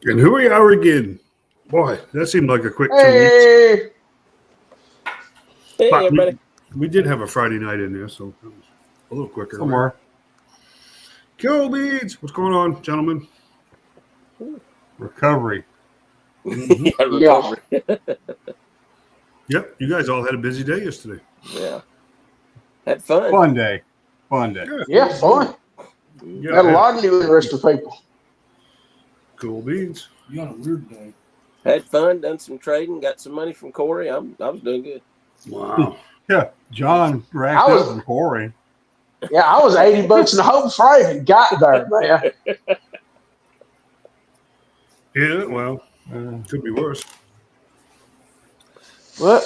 And here we are again. Boy, that seemed like a quick 2 weeks. Hey, Hey, But everybody. we did have a Friday night in there, so it was a little quicker. Somewhere. Kill Beads. What's going on, gentlemen? Recovery. Yeah, Yeah. recovery. Yep, you guys all had a busy day yesterday. Yeah. Had fun. Fun day. Fun day. yeah, fun. Yeah, Got a lot of new interesting people. Cool beans. You on a weird day. Had fun. Done some trading. Got some money from Corey. I was doing good. Wow. Yeah. John racked I was- up from Corey. Yeah, I was $80 in the hole Friday and got there, man. Yeah, well, could be worse. What?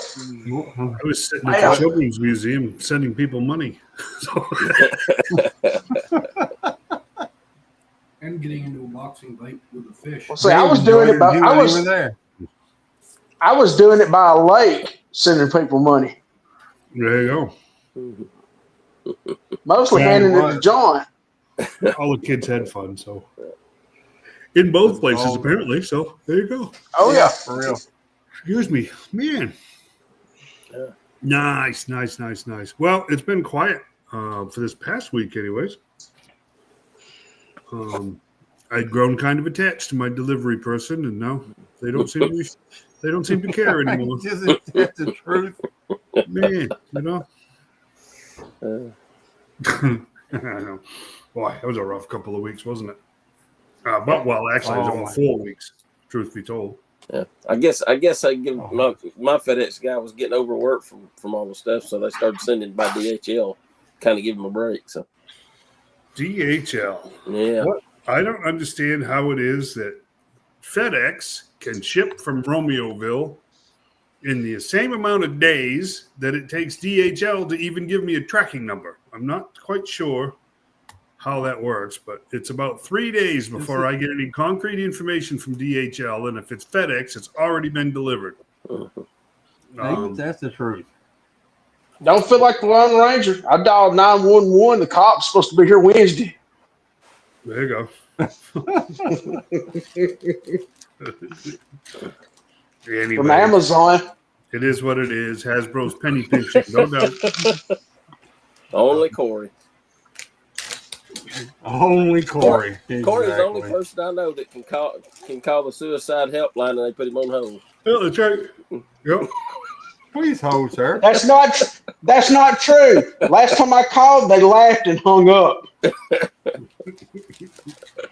I was sitting at Wow. the Children's Museum sending people money. So, And getting into a boxing fight with a fish. Well, see, I was doing it by He wasn't even there. I was doing it by a lake, sending people money, there you go. mostly Yeah, handing it right. to John. All the kids had fun. So, in both That's places, all. apparently. So, there you go. Oh yeah, For real. Excuse me, man. Yeah. Nice. Well, it's been quiet for this past week, anyways. I'd grown kind of attached to my delivery person, and now they don't seem to care anymore. That's the truth. Man, you know. Uh, I know. Boy, that was a rough couple of weeks, wasn't it? But actually, it was Oh, only my 4 weeks. Truth be told. yeah. I guess I give my FedEx guy was getting overworked from all the stuff, so they started sending by DHL, kind of give him a break. So DHL. yeah. What? I don't understand how it is that FedEx can ship from Romeoville in the same amount of days that it takes DHL to even give me a tracking number. I'm not quite sure how that works, but it's about 3 days before I get any concrete information from DHL, and if it's FedEx, it's already been delivered. That's the truth. don't feel like the Lone Ranger. I dialed 911. The cop's supposed to be here Wednesday. There you go. Anyway, From Amazon. it is what it is. Hasbro's penny pinching, no doubt. Only Corey. Only Corey. Corey's the only Exactly. person I know that can call the suicide helpline and they put him on hold. Well, that's right. Yep. Please hold, sir. That's not true. Last time I called, they laughed and hung up.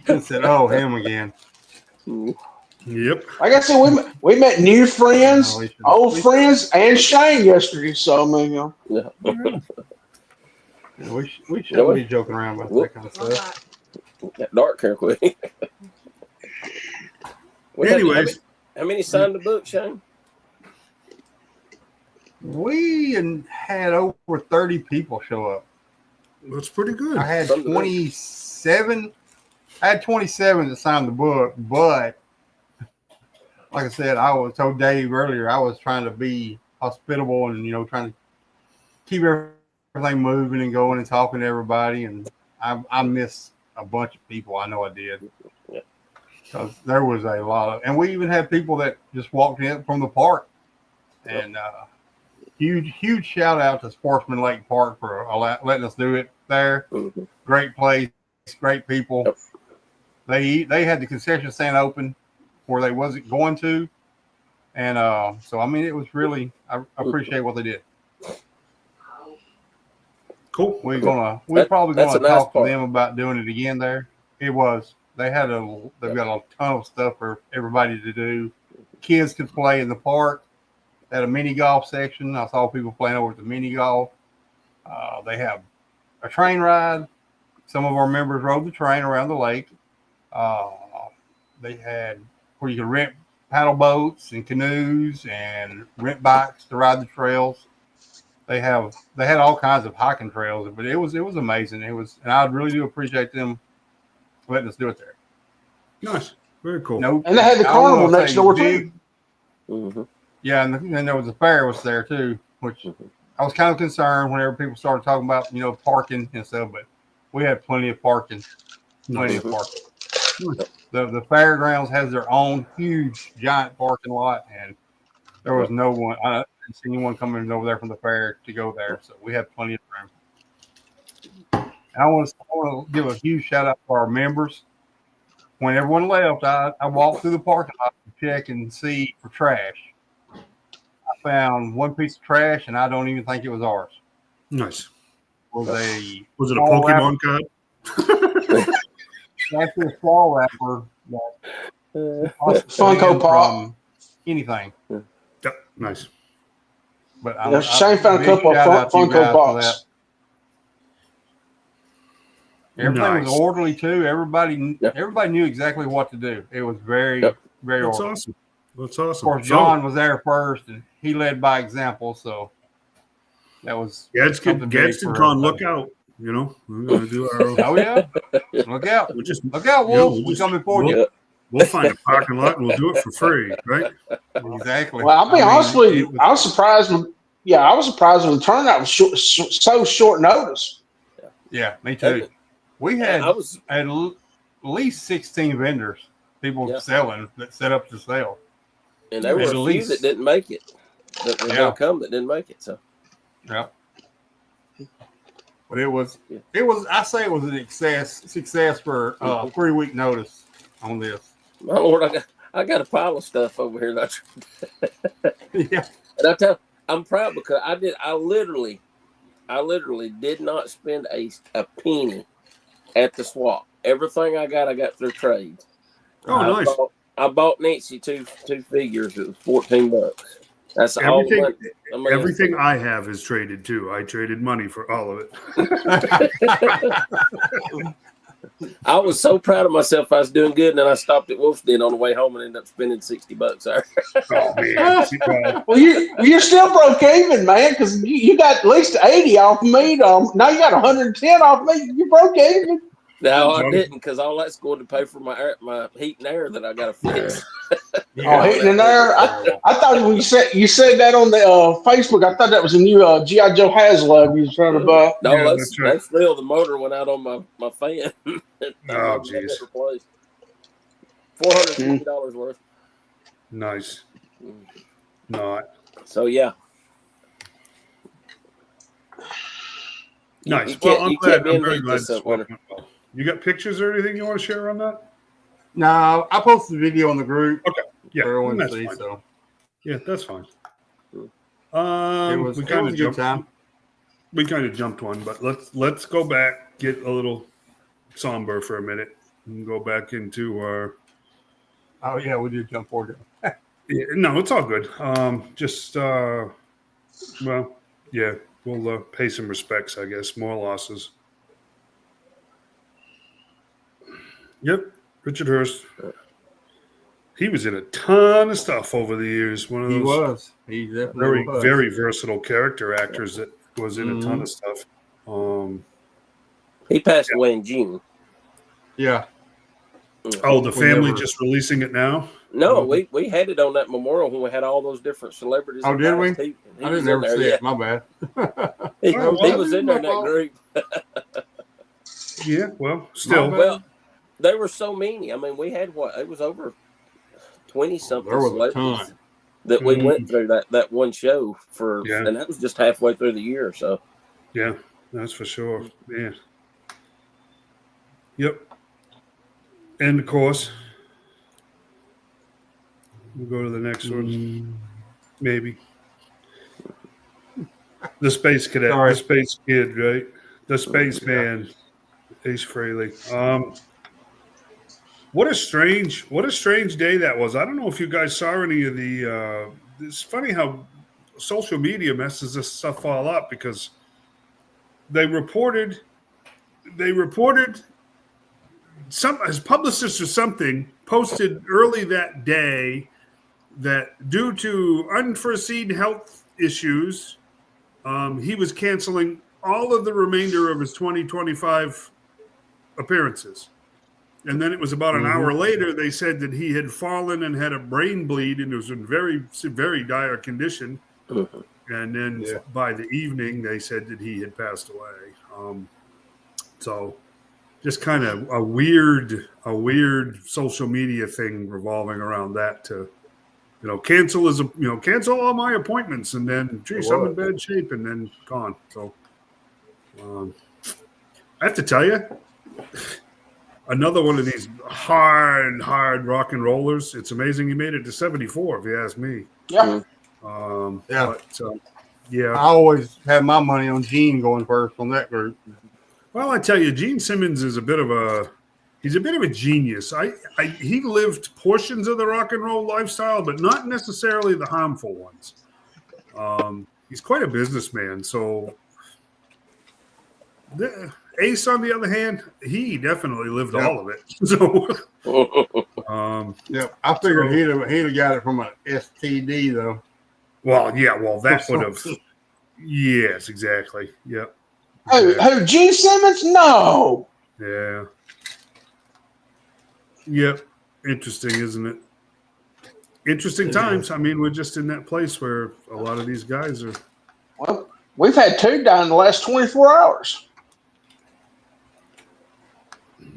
I said, "Oh, him again." Yep. Like I said, we met new friends, No, we should- old friends, and Shane yesterday. So I mean, Yeah. Yeah, we shouldn't be joking around about that kind of stuff. Got dark here quick. Anyways, how many signed the book, Shane? We had over 30 people show up. that's pretty good. I had From the 27. I had 27 that signed the book, but like I said, I was told Dave earlier, I was trying to be hospitable and trying to keep everything moving and going and talking to everybody. And I missed a bunch of people. I know I did. Yeah. Because there was a lot of, and we even had people that just walked in from the park. And huge shout out to Sportsman Lake Park for letting us do it there. Mm-hmm. Great place, great people. Yep. They had the concession stand open where they wasn't going to, and so I mean it was really I appreciate what they did. Cool. We're That's probably a gonna nice talk part. to them about doing it again there. They've got a ton of stuff for everybody to do. Kids could play in the park. They had a mini golf section. I saw people playing over at the mini golf. They have a train ride. Some of our members rode the train around the lake. They had where you could rent paddle boats and canoes and rent bikes to ride the trails. They had all kinds of hiking trails, but it was amazing. And I really do appreciate them letting us do it there. Nice. Very cool. No, And they had the I wanna carnival next say door, big- too. Mm-hmm. Yeah, and then there was a fair was there too, which I was kind of concerned whenever people started talking about parking and stuff, but we had plenty of parking. Nice. The The fairgrounds has their own huge, giant parking lot, and there was no one. I didn't see anyone coming over there from the fair to go there, so we had plenty of room. And I want to give a huge shout out for our members. When everyone left, I walked through the parking lot to check and see for trash. I found one piece of trash, and I don't even think it was ours. Nice. Was it a Pokemon card? Actually, a small wrapper. Funko Pop. Anything. Yeah, nice. But Shane found a couple of Funko Pops. Everything was orderly too. Everybody knew exactly what to do. It was very very That's orderly. awesome. That's awesome. Of course, John was there first, and he led by example. So that was Gadsden Con, look out. You know, we're going to do our own. Oh, yeah. Look out. Look out, Wolf. We're coming for you. We'll find a parking lot and we'll do it for free, right? Exactly. Well, I'll be honest with you. I was surprised. I was surprised when the turnout was so short notice. Yeah, me too. We had at least 16 vendors, people selling that set up to sell. And there were a few that didn't make it. That were going to come that didn't make it. So. Yeah. But it was. I say it was an success for 3-week notice on this. My Lord, I got a pile of stuff over here. Yeah, and I tell you, I'm proud because I literally did not spend a penny at the swap. Everything I got through trades. Oh, nice. I bought Nancy two figures. It was $14. That's everything. All. Everything I have is traded too. I traded money for all of it. I was so proud of myself. I was doing good, and then I stopped at Wolf's Den on the way home and ended up spending $60 there. Oh man! Well, you're still broke even, man, because you got at least 80 off me. Now you got 110 off me. You broke even. No, I didn't, because all that's going to pay for my heat and air that I got to fix. Heat and air. I thought when you said that on the Facebook, I thought that was a new G.I. Joe HasLab you was trying to buy. No, that's real. The motor went out on my fan. Oh, jeez. $450 worth. Nice. Not. So yeah. Nice. I'm very glad. You got pictures or anything you want to share on that? No, I posted a video on the group. Okay. Yeah. For everyone to see, so. Yeah, that's fine. It was a good time. We kind of jumped one, but let's go back, get a little somber for a minute, and go back into our. Oh yeah, we did jump forward. Yeah, no, it's all good. We'll pay some respects, I guess. More losses. Yep, Richard Hurst. He was in a ton of stuff over the years. One of those. He definitely was. Very versatile character actors that was in a ton of stuff. He passed away in June. Yeah. Oh, the family just releasing it now? No, we had it on that memorial when we had all those different celebrities. Oh, did we? He I didn't ever see it. My bad. He was in there in that group. Yeah, well, still. Well, they were so many. I mean, we had it was over 20-something celebrities that we went through that one show and that was just halfway through the year. So, yeah, that's for sure. Yeah. Yep. And of course, we'll go to the next one. Maybe. The Space Cadet, the Space Kid, right? The Space Man, Ace Frehley. What a strange day that was. I don't know if you guys saw any of the. It's funny how social media messes this stuff all up because they reported some his publicist or something posted early that day that due to unforeseen health issues, he was canceling all of the remainder of his 2025 appearances. And then it was about an hour later, they said that he had fallen and had a brain bleed and was in very, very dire condition. And then by the evening, they said that he had passed away. So just kind of a weird social media thing revolving around that to, cancel cancel all my appointments and then, geez, I'm in bad shape and then gone. So I have to tell you, another one of these hard rock and rollers. It's amazing he made it to 74, if you ask me. Yeah. But, yeah. I always have my money on Gene going first on that group. Well, I tell you, Gene Simmons is a bit of a genius. He lived portions of the rock and roll lifestyle, but not necessarily the harmful ones. He's quite a businessman. So Ace, on the other hand, he definitely lived all of it. So, I figured he'd have got it from an STD though. Well, yeah, that would have. Yes, exactly. Yep. Who? Gene Simmons? No. Yeah. Yep. Interesting, isn't it? Interesting times. I mean, we're just in that place where a lot of these guys are. Well, we've had 2 die in the last 24 hours.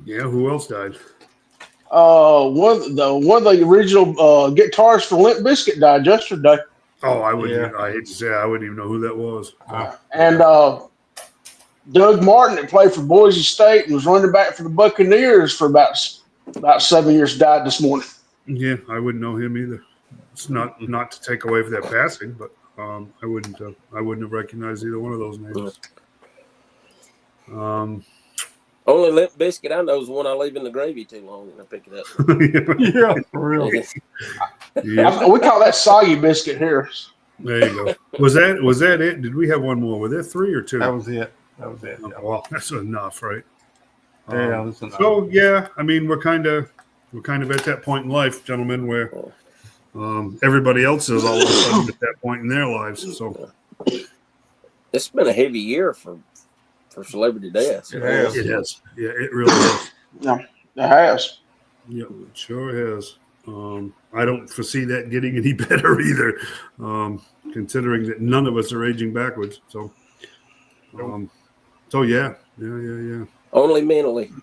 Yeah, who else died? One of the original guitarists for Limp Bizkit died yesterday. Oh, I wouldn't. I hate to say, I wouldn't even know who that was. And Doug Martin, that played for Boise State and was running back for the Buccaneers for about 7 years, died this morning. Yeah, I wouldn't know him either. It's not to take away from that passing, but I wouldn't have recognized either one of those names. Only Limp Bizkit I know is one I leave in the gravy too long and I pick it up. Yeah, for real. Yeah. We call that soggy biscuit here. There you go. Was that it? Did we have one more? Were there 3 or 2? That was it. Yeah. Well, that's enough, right? Yeah, that's enough. So yeah, I mean, we're kind of at that point in life, gentlemen, where everybody else is all of a sudden at that point in their lives. So it's been a heavy year for celebrity deaths. It has. It has. Yeah, it really has. No, it has. Yeah, it sure has. I don't foresee that getting any better either, considering that none of us are aging backwards. So, yeah. Only mentally.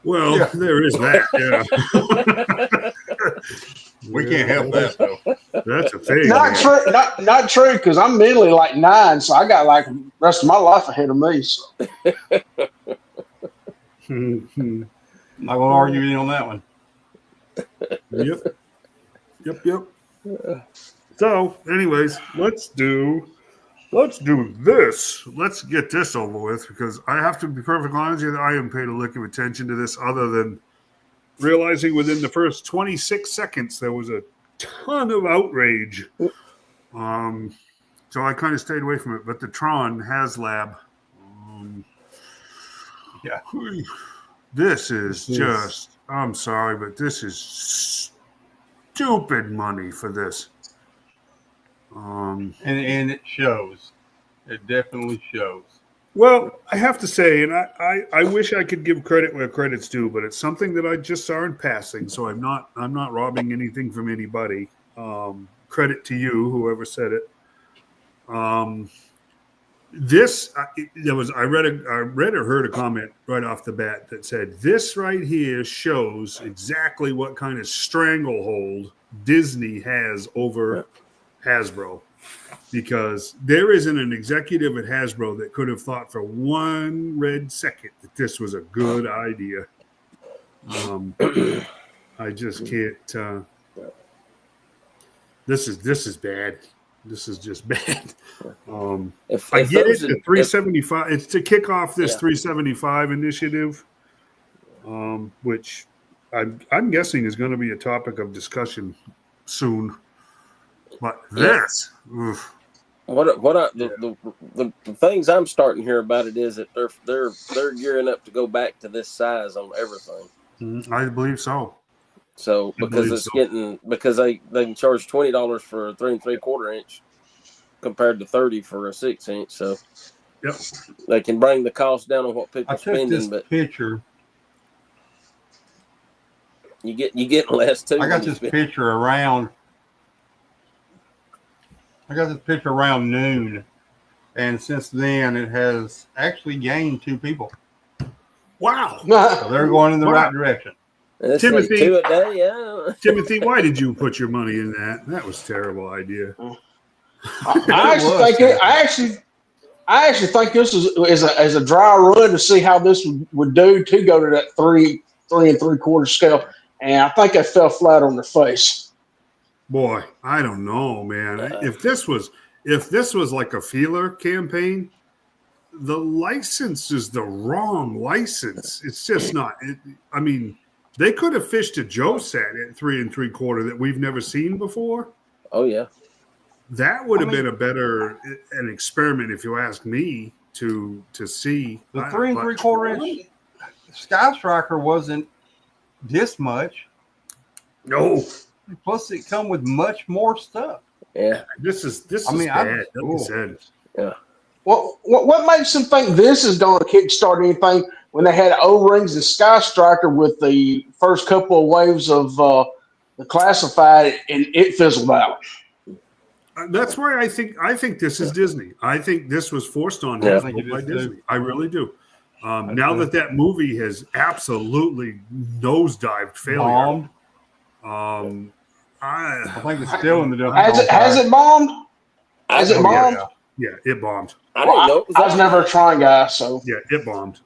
Well, there is that. Yeah. We can't help that though. That's a thing. Not true, because I'm mentally like 9, so I got like the rest of my life ahead of me. So. Mm-hmm. Not gonna argue with you on that one. Yep. So, anyways, let's do this. Let's get this over with, because I have to be perfectly honest with you, I haven't paid a lick of attention to this other than realizing within the first 26 seconds there was a ton of outrage. So I kind of stayed away from it. But the Tron HasLab, this is just, I'm sorry, but this is stupid money for this. And it shows. It definitely shows. Well, I have to say, and I wish I could give credit where credit's due, but it's something that I just saw in passing, so I'm not robbing anything from anybody. Credit to you, whoever said it. I read or heard a comment right off the bat that said, this right here shows exactly what kind of stranglehold Disney has over Hasbro. Because there isn't an executive at Hasbro that could have thought for one red second that this was a good idea. I just can't. This is bad. This is just bad. I get it. The 375. It's to kick off this 375 initiative, which I'm guessing is going to be a topic of discussion soon. But this. Oof. The things I'm starting to hear about it is that they're gearing up to go back to this size on everything. I believe so. So because they can charge $20 for a 3 3/4 inch compared to $30 for a 6 inch. So they can bring the cost down on what people are spending. This picture. You get less too. I got this picture around. noon, and since then it has actually gained 2 people. Wow. So they're going in the right direction. It's Timothy- like 2 a day, yeah. Timothy, why did you put your money in that? That was a terrible idea. I actually think this is a dry run to see how this would do to go to that 3 3/4 scale, and I think I fell flat on their face. Boy, I don't know, man. If this was like a feeler campaign, the license is the wrong license. It's just not. I mean, they could have fished a Joe set at 3 3/4 that we've never seen before. Oh yeah. That would have been an experiment, if you ask me, to see. The 3 3/4 inch Sky Striker wasn't this much. No, Plus, it come with much more stuff. Yeah. this is bad. Like you said. Yeah. Well, what makes them think this is going to kickstart anything when they had O-rings and Sky Striker with the first couple of waves of the classified and it fizzled out? That's why I think this is Disney. I think this was forced on Yeah. Hasbro by Disney. I really do. Now that movie has absolutely nosedived failure. Bombed. I think it's still in the dumping. Has it bombed? Has it bombed? yeah, it bombed. I didn't know it was I was that never a bad. trying guy, so Yeah, it bombed.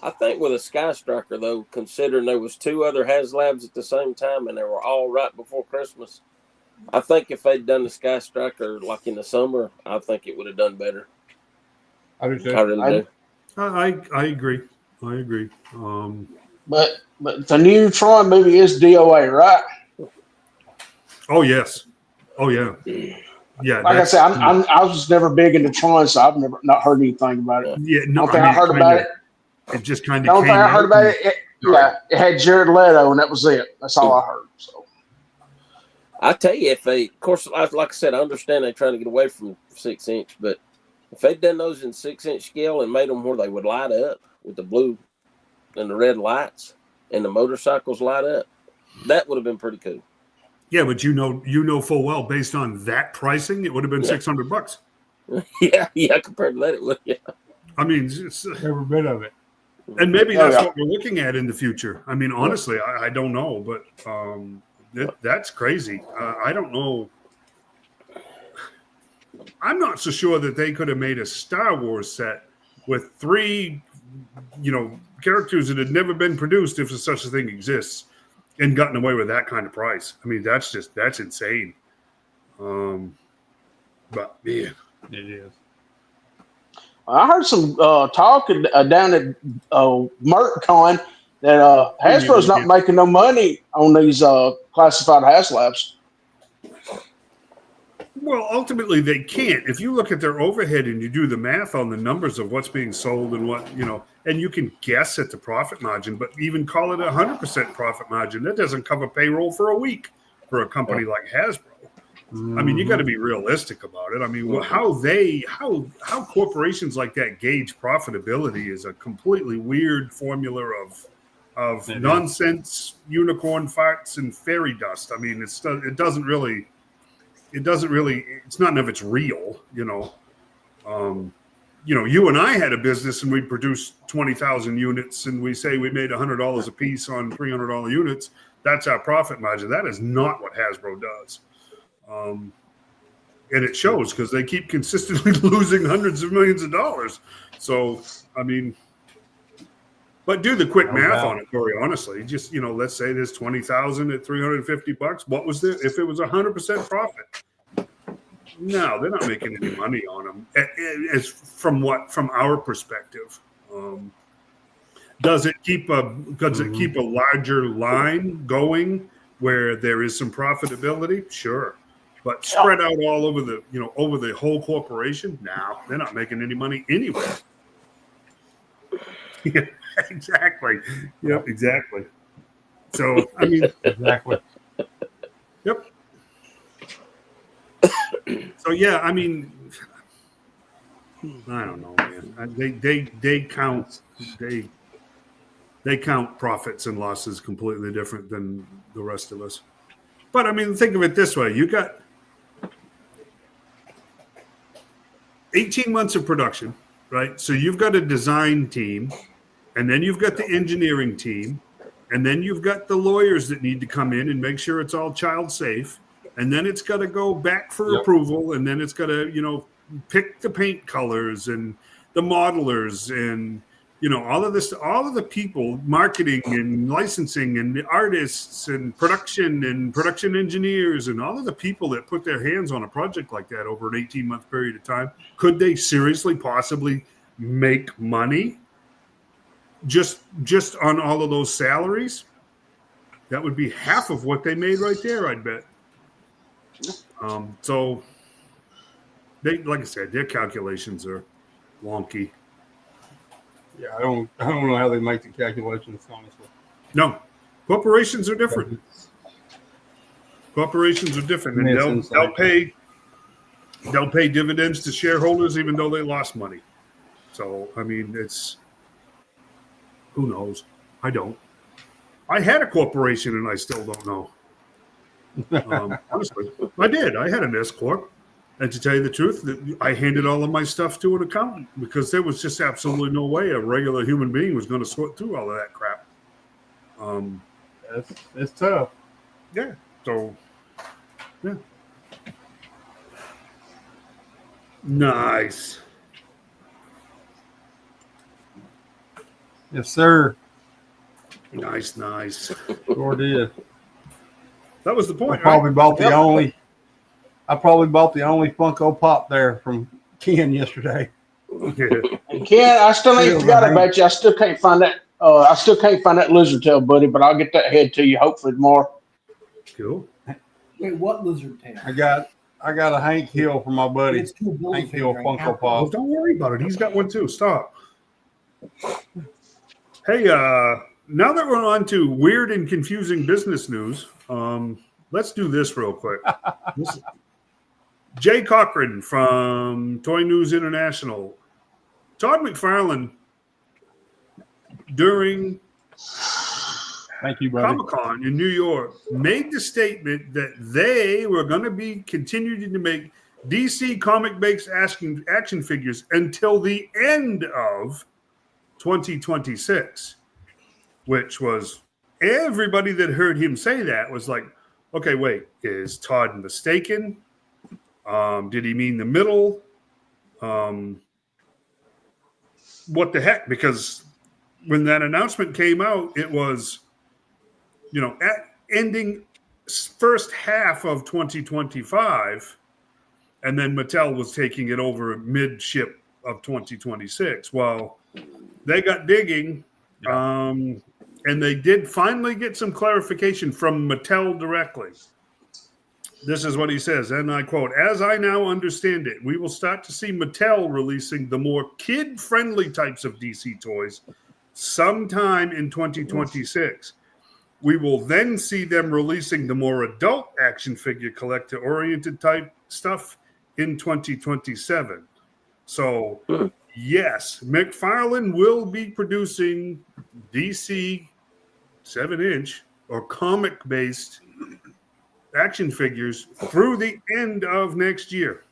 I think with a Sky Striker, though, considering there was 2 other HasLabs at the same time and they were all right before Christmas, I think if they'd done the Sky Striker like in the summer, I think it would have done better. I do too. I really do. I agree. I agree. but the new Tron movie is DOA, right? Oh yes. Oh yeah. Yeah. Like I said, I was just never big into Tron, so I've never not heard anything about it. Yeah. No, The only thing I heard about it. It just kind The of. only thing I heard about it, it had Jared Leto, and that was it. That's all I heard. So I tell you, if they, of course, like I said, I understand they're trying to get away from 6 inch, but if they'd done those in 6 inch scale and made them where they would light up with the blue and the red lights and the motorcycles light up, that would have been pretty cool. Yeah, but you know full well, based on that pricing, it would have been $600. yeah, compared to that, it would. Yeah. I mean, Every bit of it. and maybe that's what we're looking at in the future. I mean, honestly, I don't know, but that's crazy. I don't know. I'm not so sure that they could have made a Star Wars set with 3, characters that had never been produced, if such a thing exists, and gotten away with that kind of price. I mean, that's insane. But man, It is. I heard some talk down at MercCon that Hasbro's not making no money on these classified HasLabs. well, ultimately they can't. If you look at their overhead and you do the math on the numbers of what's being sold and what, and you can guess at the profit margin, but even call it 100% profit margin, that doesn't cover payroll for a week for a company like Hasbro. I mean, you got to be realistic about it. I mean, how corporations like that gauge profitability is a completely weird formula of nonsense, unicorn farts, and fairy dust. I mean, it's not enough. It's real, you and I had a business and we produced 20,000 units and we say we made $100 a piece on $300 units. That's our profit margin. That is not what Hasbro does. And it shows because they keep consistently losing hundreds of millions of dollars. So, I mean, but do the quick math on it, Corey, honestly. Just, let's say there's 20,000 at $350. What was there if it was 100% profit? No, they're not making any money on them. As from our perspective, does it keep a larger line going where there is some profitability? Sure, but spread out all over over the whole corporation? No, they're not making any money anywhere. Yeah, exactly. Yep, exactly. So I mean, Exactly. Yep. So yeah, I mean, I don't know, man. They count profits and losses completely different than the rest of us. But I mean, think of it this way: you got 18 months of production, right? So you've got a design team and then you've got the engineering team, and then you've got the lawyers that need to come in and make sure it's all child safe, and then it's got to go back for approval, and then it's got to, pick the paint colors and the modelers and all of this, all of the people, marketing and licensing and the artists and production engineers and all of the people that put their hands on a project like that over an 18-month period of time. Could they seriously possibly make money just on all of those salaries? That would be half of what they made right there, I'd bet. So they, like I said, their calculations are wonky. Yeah, I don't know how they make the calculations, honestly. No, corporations are different. Corporations are different, and they'll pay dividends to shareholders even though they lost money. So I mean, it's, who knows? I don't. I had a corporation and I still don't know. Honestly, I did. I had an S corp, and to tell you the truth, I handed all of my stuff to an accountant because there was just absolutely no way a regular human being was going to sort through all of that crap. It's tough. Yeah. So, yeah. Nice. Yes, sir. Nice. Sure did. That was the point. I probably bought the only Funko Pop there from Ken yesterday. And Ken, I still ain't forgot about you. I still can't find that. I still can't find that lizard tail, buddy. But I'll get that head to you hopefully tomorrow. Cool. Wait, what lizard tail? I got a Hank Hill from my buddy. It's too big. Hank Hill Funko Well, Pop. don't worry about it. He's got one too. Stop. Hey, now that we're on to weird and confusing business news, let's do this real quick. Jay Cochran from Toy News International. Todd McFarlane, during Thank you, buddy. Comic-Con in New York, made the statement that they were going to be continuing to make DC comic-based action figures until the end of 2026, which was, everybody that heard him say that was like, okay, wait, is Todd mistaken? Did he mean the middle? What the heck? Because when that announcement came out, it was, ending first half of 2025, and then Mattel was taking it over mid-ship of 2026. Well, they got digging, and they did finally get some clarification from Mattel directly. This is what he says, and I quote, "As I now understand it, we will start to see Mattel releasing the more kid-friendly types of DC toys sometime in 2026. We will then see them releasing the more adult action figure collector-oriented type stuff in 2027. So, yes, McFarlane will be producing DC 7-inch or comic-based action figures through the end of next year.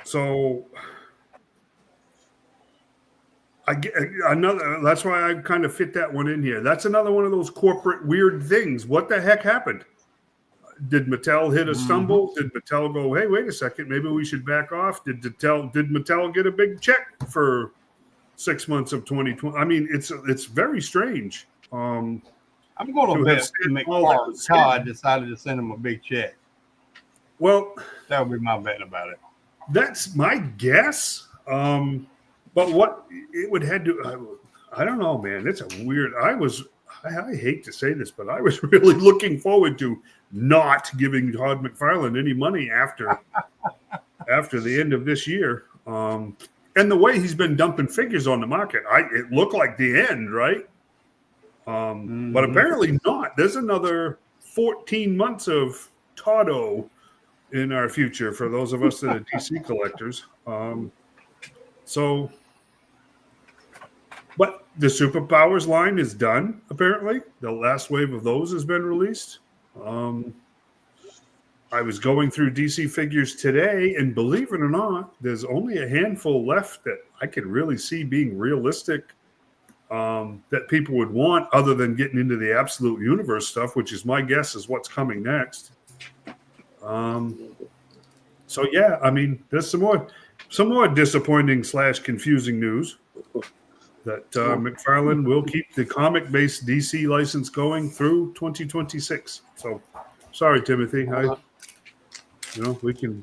So that's why I kind of fit that one in here. That's another one of those corporate weird things. What the heck happened? Did Mattel hit a stumble? Did Mattel go, hey, wait a second, maybe we should back off? Did Mattel get a big check for 6 months of 2020? I mean, it's very strange. I'm going to bet Todd decided to send him a big check. Well, that would be my bet about it. That's my guess. But what it would have to, I don't know, man. It's a weird. I hate to say this, but I was really looking forward to not giving Todd McFarlane any money after the end of this year. And the way he's been dumping figures on the market, it looked like the end, right? But apparently not. There's another 14 months of Toddo in our future for those of us that are DC collectors. But the Superpowers line is done, apparently. The last wave of those has been released. I was going through DC figures today, and believe it or not, there's only a handful left that I could really see being realistic, that people would want, other than getting into the absolute universe stuff, which is my guess is what's coming next. So yeah, I mean, there's some more disappointing / confusing news that McFarlane will keep the comic-based DC license going through 2026. So sorry, Timothy. We can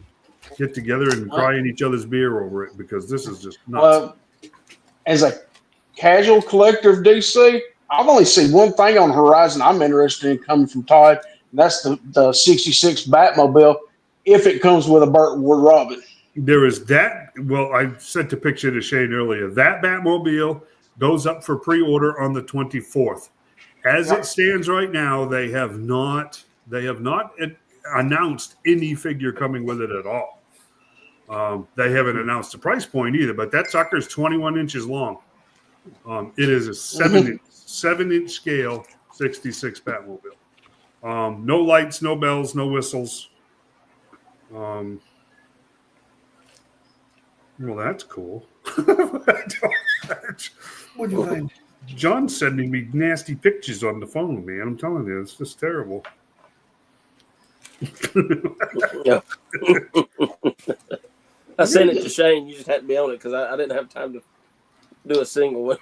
get together and cry in each other's beer over it, because this is just nuts. As a casual collector of DC, I've only seen one thing on the horizon I'm interested in coming from Todd, and that's the 66 Batmobile, if it comes with a Burt Ward Robin. There is that. Well, I sent a picture to Shane earlier. That Batmobile goes up for pre-order on the 24th. As it stands right now, they have not announced any figure coming with it at all. They haven't announced the price point either, but that sucker's 21 inches long. It is a 7-inch scale 66 Batmobile. No lights, no bells, no whistles. Well, that's cool. What do you think? John's sending me nasty pictures on the phone, man. I'm telling you, it's just terrible. Yeah. I sent it to Shane. You just had to be on it because I didn't have time to do a single one.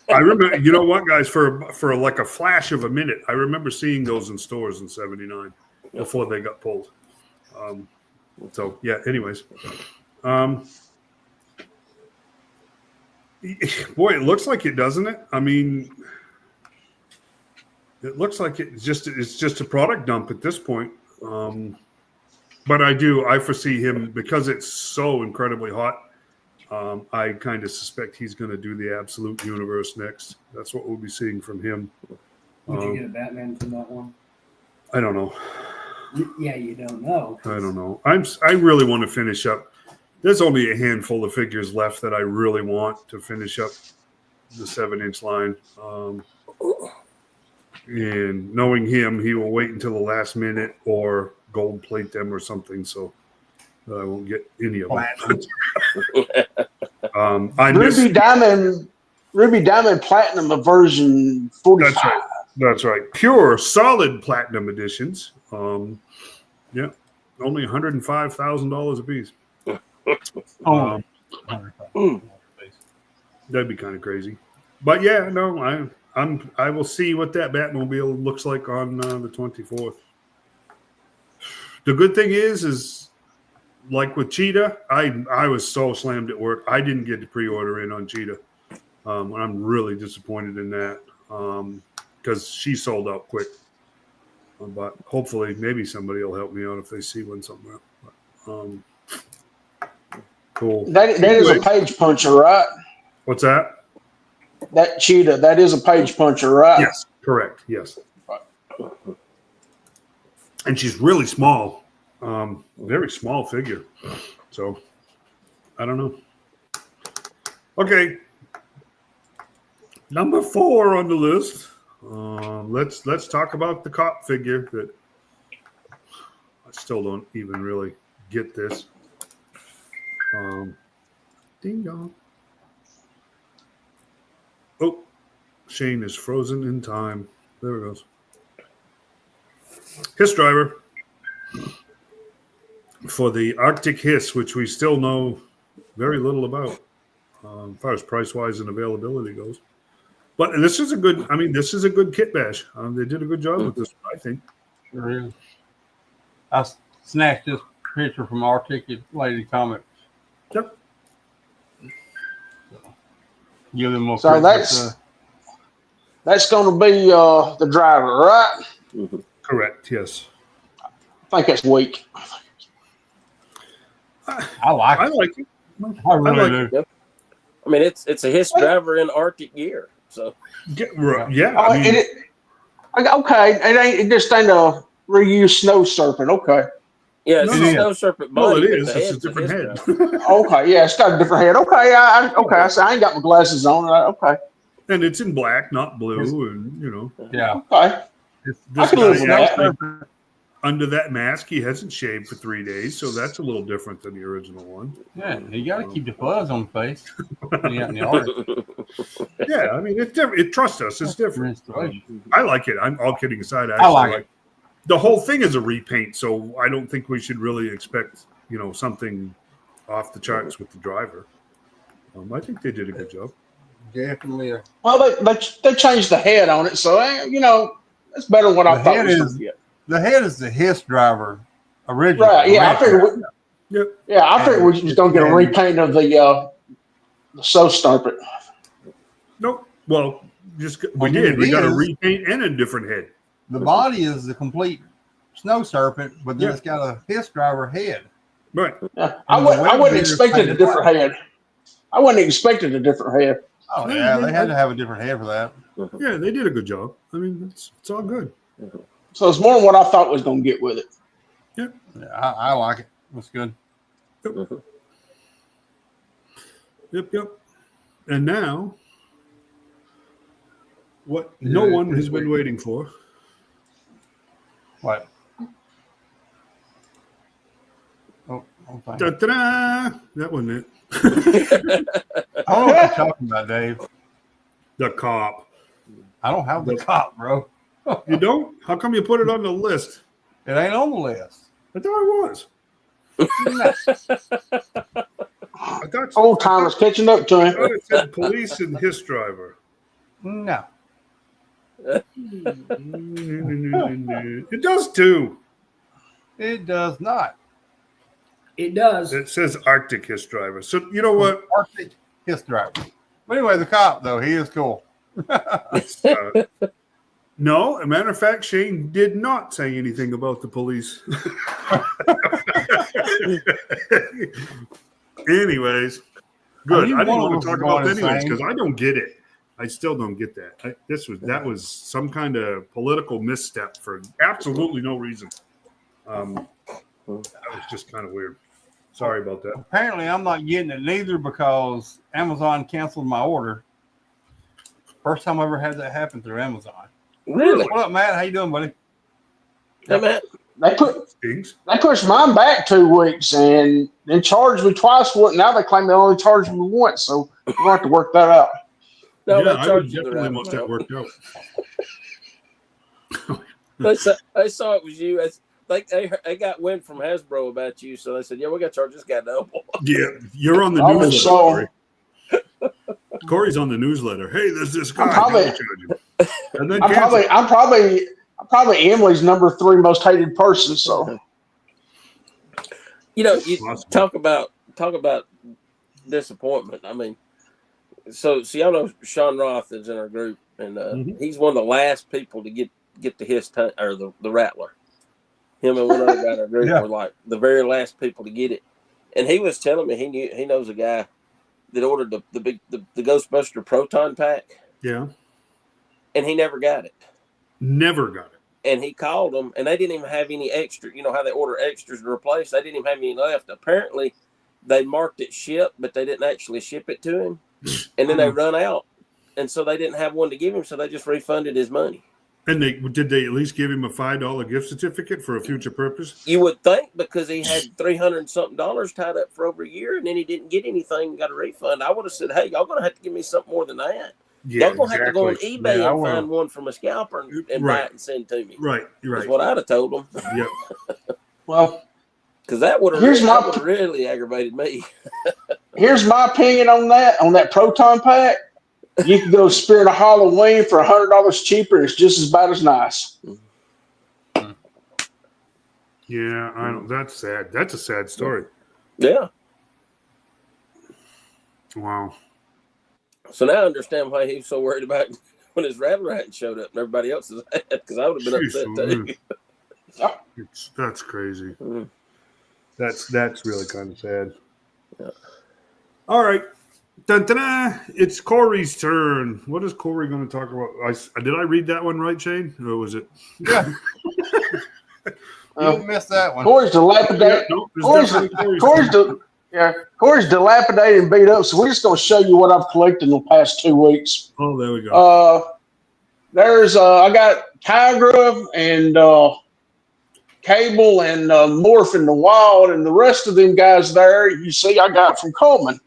I remember, you know what, guys, for like a flash of a minute, I remember seeing those in stores in '79 before they got pulled. So yeah. Anyways, boy, it looks like it, doesn't it? I mean, it looks like it's just a product dump at this point. But I foresee him, because it's so incredibly hot. I kind of suspect he's going to do the Absolute Universe next. That's what we'll be seeing from him. Would you get a Batman from that one? I don't know. Yeah, you don't know. I don't know. I really want to finish up. There's only a handful of figures left that I really want to finish up the 7-inch line. And knowing him, he will wait until the last minute or gold plate them or something, so that I won't get any of them. Ruby Diamond Platinum version 45. That's right. Pure solid platinum editions. Yeah, only $105,000 a piece. That'd be kind of crazy. But yeah, no, I will see what that Batmobile looks like on the 24th. The good thing is like with Cheetah, I was so slammed at work. I didn't get the pre-order in on Cheetah. I'm really disappointed in that because she sold out quick. But hopefully, maybe somebody will help me out if they see one somewhere. Cool. That is a page puncher, right? What's that? That Cheetah, that is a page puncher, right? Yes, correct. Yes. And she's really small, very small figure. So, I don't know. Okay. Number 4 on the list. Let's talk about the cop figure that I still don't even really get this. Ding dong. Oh, Shane is frozen in time. There it goes. Hiss driver for the Arctic Hiss, which we still know very little about as far as price-wise and availability goes. But this is a good kit bash. They did a good job with this one, I think. Sure is. I snatched this picture from Articulated Comics. Yep. Give them more. So that's going to be the driver, right? Mm-hmm. Correct. Yes. I think that's weak. I like it. I really do. Yep. I mean, it's a Hiss driver in Arctic gear. So yeah. Okay. It just ain't a reused snow serpent. Okay. Yeah, it's a snow serpent body. Well, it is. It's a different head. Okay. Yeah, it's got a different head. Okay. I ain't got my glasses on. Okay. And it's in black, not blue, and Yeah. Okay. This I can live with that. under that mask, he hasn't shaved for 3 days, so that's a little different than the original one. Yeah, you got to keep the fuzz on the face when you're out in the yard. Yeah, I mean, it's different. Trust us, it's different. I like it. I'm all kidding aside. I like it. The whole thing is a repaint, so I don't think we should really expect, something off the charts with the driver. I think they did a good job. Definitely. Well, they changed the head on it, so it's better than what I thought. The head is the Hiss driver original. Right? Yeah, I figured. I figured we just don't get a repaint of the so stomp it. Nope. Well, we did. We got a repaint and a different head. The body is the complete snow serpent, but then it's got a Hiss driver head. Right. Yeah. I wouldn't expect a different head. I wouldn't expect a different head. Oh yeah, they had to have a different head for that. Yeah, they did a good job. I mean, it's all good. So it's more than what I thought was going to get with it. Yeah, I like it. That's good. Yep. And now, what no one has been waiting for. What? Oh, fine. Da-da-da! That wasn't it. I don't know what you're talking about, Dave. The cop. I don't have the cop, bro. You don't? How come you put it on the list? It ain't on the list. I thought it was. I thought Old timers catching up to I him. thought it said police and his driver. No. It does too. It does not. It does. It says Arctic his driver. So you know what? Arctic Hiss driver. But anyway, the cop though, he is cool. No, as a matter of fact, Shane did not say anything about the police. Anyways, good. I didn't want to talk about it anyways because I don't get it. I still don't get that. That was some kind of political misstep for absolutely no reason. That was just kind of weird. Sorry about that. Apparently, I'm not getting it neither because Amazon canceled my order. First time I ever had that happen through Amazon. Really? What up, Matt? How you doing, buddy? Hey, Matt. They pushed mine back 2 weeks and they charged me twice for it. Now they claim they only charged me once, so we're going to have to work that out. No, Yeah, they I would charged you definitely the want that worked out. I saw it was you. They got wind from Hasbro about you, so they said, "Yeah, we got to charge this guy double." Yeah, you're on the Probably newsletter. so. Corey's on the newsletter. Hey, there's this guy. I'm probably Emily's number 3 most hated person. So, you awesome. talk about disappointment. I mean, so y'all know Sean Roth is in our group, and he's one of the last people to get to his or the Rattler. Him and one other guy in our group were like the very last people to get it, and he was telling me he knows a guy that ordered the Ghostbuster Proton pack. Yeah. And he never got it. Never got it. And he called them, and they didn't even have any extra. You know how they order extras to replace? They didn't even have any left. Apparently, they marked it shipped, but they didn't actually ship it to him. And then they run out, and so they didn't have one to give him, so they just refunded his money. And did they at least give him a $5 gift certificate for a future purpose? You would think, because he had $300 and something tied up for over a year, and then he didn't get anything and got a refund. I would have said, "Hey, y'all gonna have to give me something more than that. Yeah, y'all gonna have to go on eBay and find one from a scalper and buy it and send it to me." Right. That's what I'd have told them. Yeah. well, because that would have really aggravated me. Here's my opinion on that Proton pack. You can go Spirit of Halloween for $100 cheaper. It's just as bad as nice. Yeah, I don't. That's sad. That's a sad story. Yeah. Wow. So now I understand why he was so worried about when his Rattler hadn't showed up and everybody else's had, because I would have been upset too. That's crazy. That's really kind of sad. Yeah. All right. Dun-dun-dun. It's Corey's turn. What is Corey going to talk about? Did I read that one right, Shane? Or was it? Yeah. You missed that one. Corey's dilapidated. Corey's dilapidated and beat up. So we're just going to show you what I've collected in the past 2 weeks. Oh, there we go. I got Tiger and Cable and Morph in the Wild, and the rest of them guys there, you see, I got from Coleman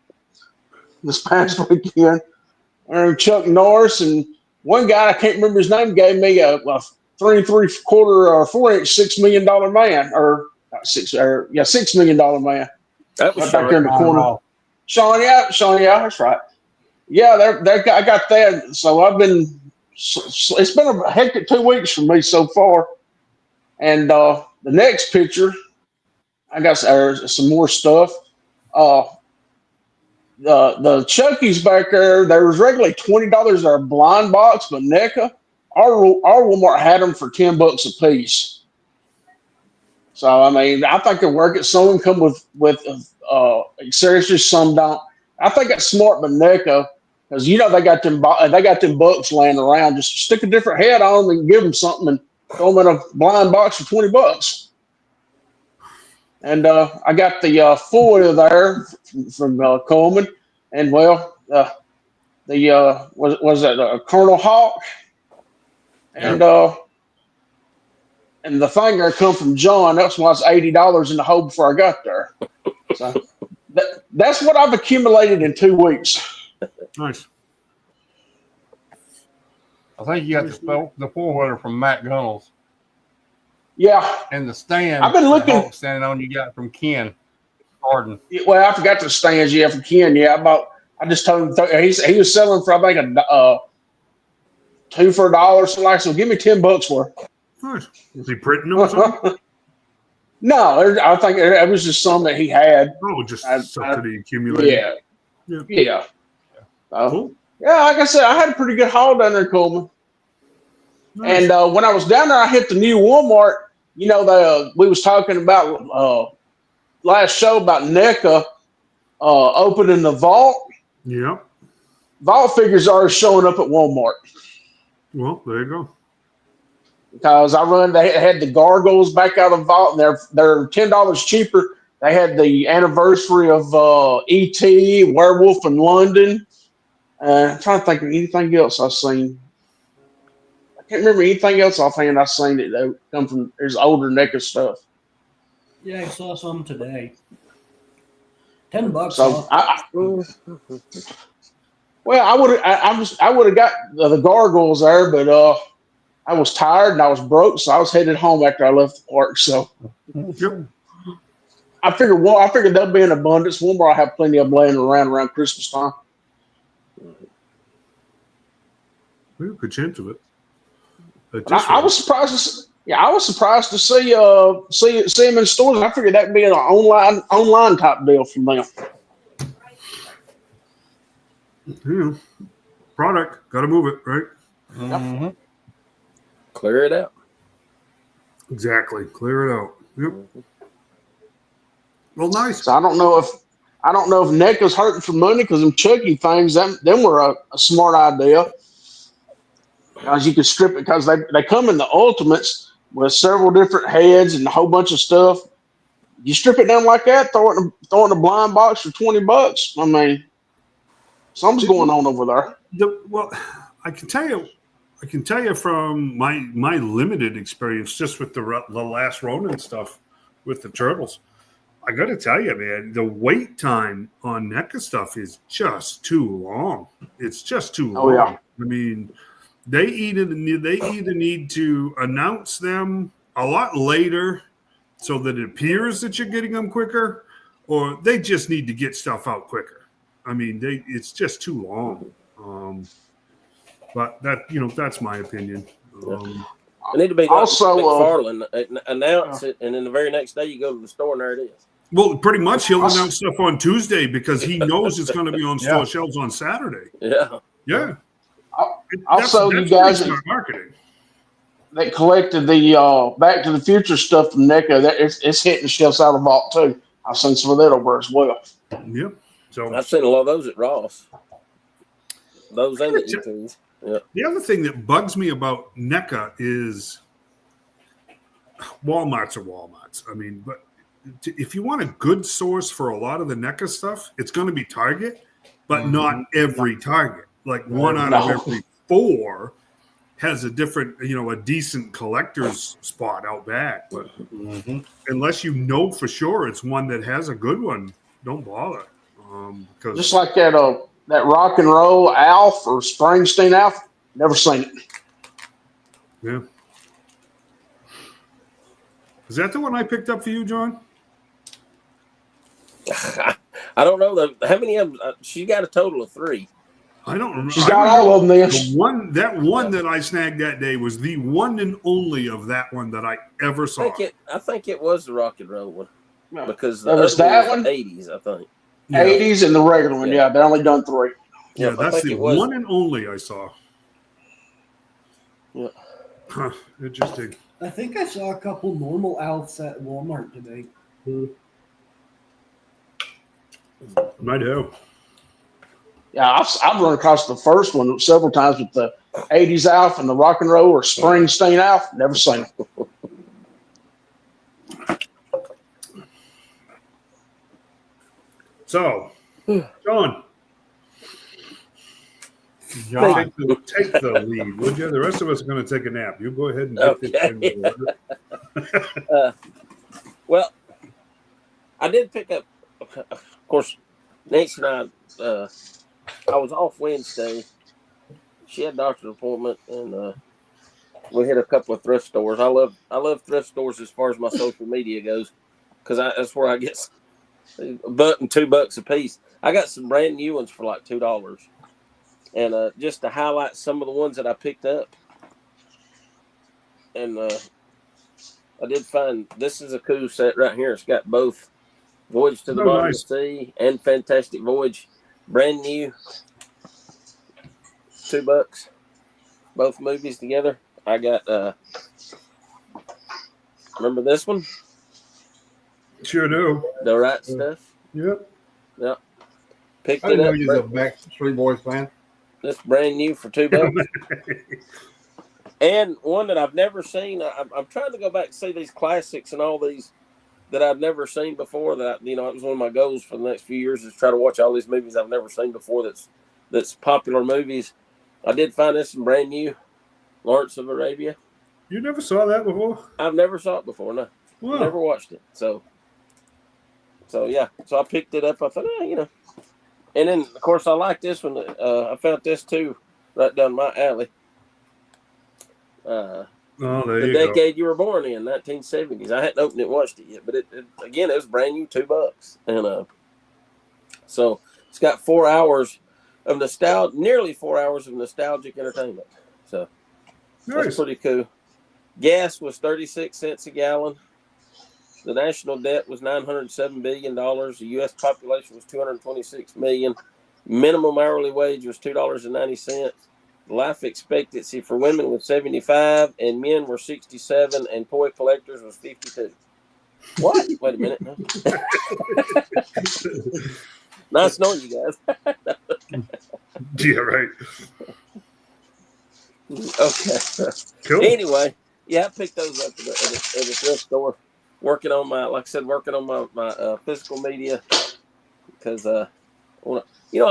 this past weekend. And Chuck Norris and one guy, I can't remember his name, gave me a 3 3/4 or 4-inch $6 million man, or $6 million man. That was right back there in the corner. Oh, Sean, yeah, that's right. Yeah, I got that. So it's been a hectic 2 weeks for me so far. And the next picture, I got some more stuff. The Chucky's back there, there was regularly $20 our blind box, but NECA, our Walmart had them for $10 a piece. So I mean, I think they work it. Some of them come with accessories, some don't. I think that's smart by NECA because they got them bucks laying around. Just stick a different head on them and give them something and throw them in a blind box for $20. And I got the foil there from Coleman, and was that Colonel Hawk, and the thing there come from John. That's why it's $80 in the hole before I got there. So that's what I've accumulated in 2 weeks. Nice. I think you got the 4-wheeler from Matt Gunnels. Yeah, And the stand I've been looking standing on you got from Ken Arden. Well, I forgot the stands. Yeah, for Ken. Yeah, I just told him he was selling for I think $2 for $1. So like, so give me $10 worth. Nice. Is he printing them or something? No, I think it was just some that he had. Oh, just something he accumulated. Yeah. Cool. Yeah, like I said, I had a pretty good haul down there, Coleman. Nice. And when I was down there, I hit the new Walmart. We was talking about last show about NECA opening the vault. Yeah. Vault figures are showing up at Walmart. Well, there you go. Because they had the gargoyles back out of the vault, and they're $10 cheaper. They had the anniversary of E.T., Werewolf in London. I'm trying to think of anything else I've seen. I can't remember anything else offhand I've seen that come from. There's older NECA stuff. Yeah, I saw some today. $10. So I would have got the gargoyles there, but I was tired and I was broke, so I was headed home after I left the park. So Yep. I figured they'll be in abundance. Walmart will have plenty of them laying around Christmas time. Well, good chance of it. I was surprised. I was surprised to see him in stores. I figured that'd be an online type deal from them. Yeah. Product, got to move it, right? Mm-hmm. Clear it out. Exactly. Clear it out. Yep. Well, nice. So I don't know if NECA's hurting for money because them Chucky things, them were a smart idea. Because you can strip it because they come in the Ultimates with several different heads and a whole bunch of stuff. You strip it down like that, throw it in a blind box for $20. I mean, something's going on over there. Well, I can tell you from my limited experience just with the last Ronin stuff with the turtles. I got to tell you, man, the wait time on NECA stuff is just too long. It's just too long. Oh, yeah. I mean, they either need to announce them a lot later so that it appears that you're getting them quicker, or they just need to get stuff out quicker. I mean, it's just too long. But that's my opinion. It need to be like Also, McFarlane announce it, and then the very next day you go to the store and there it is. Well, pretty much he'll announce stuff on Tuesday because he knows it's going to be on store shelves on Saturday. Yeah. Yeah. Also, you guys that collected the Back to the Future stuff from NECA, it's hitting shelves out of the vault too. I've seen some of that over as well. Yep. So I've seen a lot of those at Ross. Those and the ETs. Yeah. The other thing that bugs me about NECA is Walmart's are Walmart's. I mean, but if you want a good source for a lot of the NECA stuff, it's going to be Target, but not every Target. Like one out of every 4 has a different, a decent collector's spot out back. But unless you know for sure it's one that has a good one, don't bother. Because just like that rock and roll Alf or Springsteen Alf, never seen it. Yeah. Is that the one I picked up for you, John? I don't know how many of them. She got a total of 3. I don't remember. She's got all of them. Then That one that I snagged that day was the one and only of that one that I ever saw. I think it was the rock and roll one because there was that one, the 80s, I think. 80s and the regular one. Yeah, they only done 3. Yeah, that's the one and only I saw. Yeah. Huh, interesting. I think I saw a couple normal Alfs at Walmart today. Might have. Yeah, I've run across the first one several times with the 80s Alf and the rock and roll or Springsteen Alf. Never seen it. So, John, take the lead, would you? The rest of us are going to take a nap. You go ahead and take this thing. Well, I did pick up, of course, Nancy and I was off Wednesday. She had a doctor's appointment, and we hit a couple of thrift stores. I love thrift stores as far as my social media goes, because that's where I get $1 and $2 a piece. I got some brand new ones for like $2, and just to highlight some of the ones that I picked up. And I did find this is a cool set right here. It's got both Voyage to the Bottom of the Sea and Fantastic Voyage, brand new, $2, both movies together. I got remember this one? Sure do. The Right Stuff. Yep. Picked I it didn't know up. you was a Backstreet Boys fan. That's brand new for $2. And one that I've never seen. I'm trying to go back and see these classics and all these that I've never seen before. That it was one of my goals for the next few years is try to watch all these movies I've never seen before. That's popular movies. I did find this one brand new, Lawrence of Arabia. You never saw that before? I've never saw it before. No, Wow. Never watched it. So yeah. So I picked it up. I thought, and then of course I like this one. I found this too, right down my alley. There the you decade you were born in, 1970s. I hadn't opened it and watched it yet, but it was brand new, $2, and so it's got 4 hours of nearly 4 hours of nostalgic entertainment. So that's pretty cool. Gas was 36 cents a gallon. The national debt was $907 billion. The U.S. population was 226 million. Minimum hourly wage was $2.90. Life expectancy for women was 75, and men were 67, and toy collectors was 52. What? Wait a minute. Nice knowing you guys. Yeah, right. Okay. Cool. Anyway, I picked those up at the thrift store. Working on my physical media because I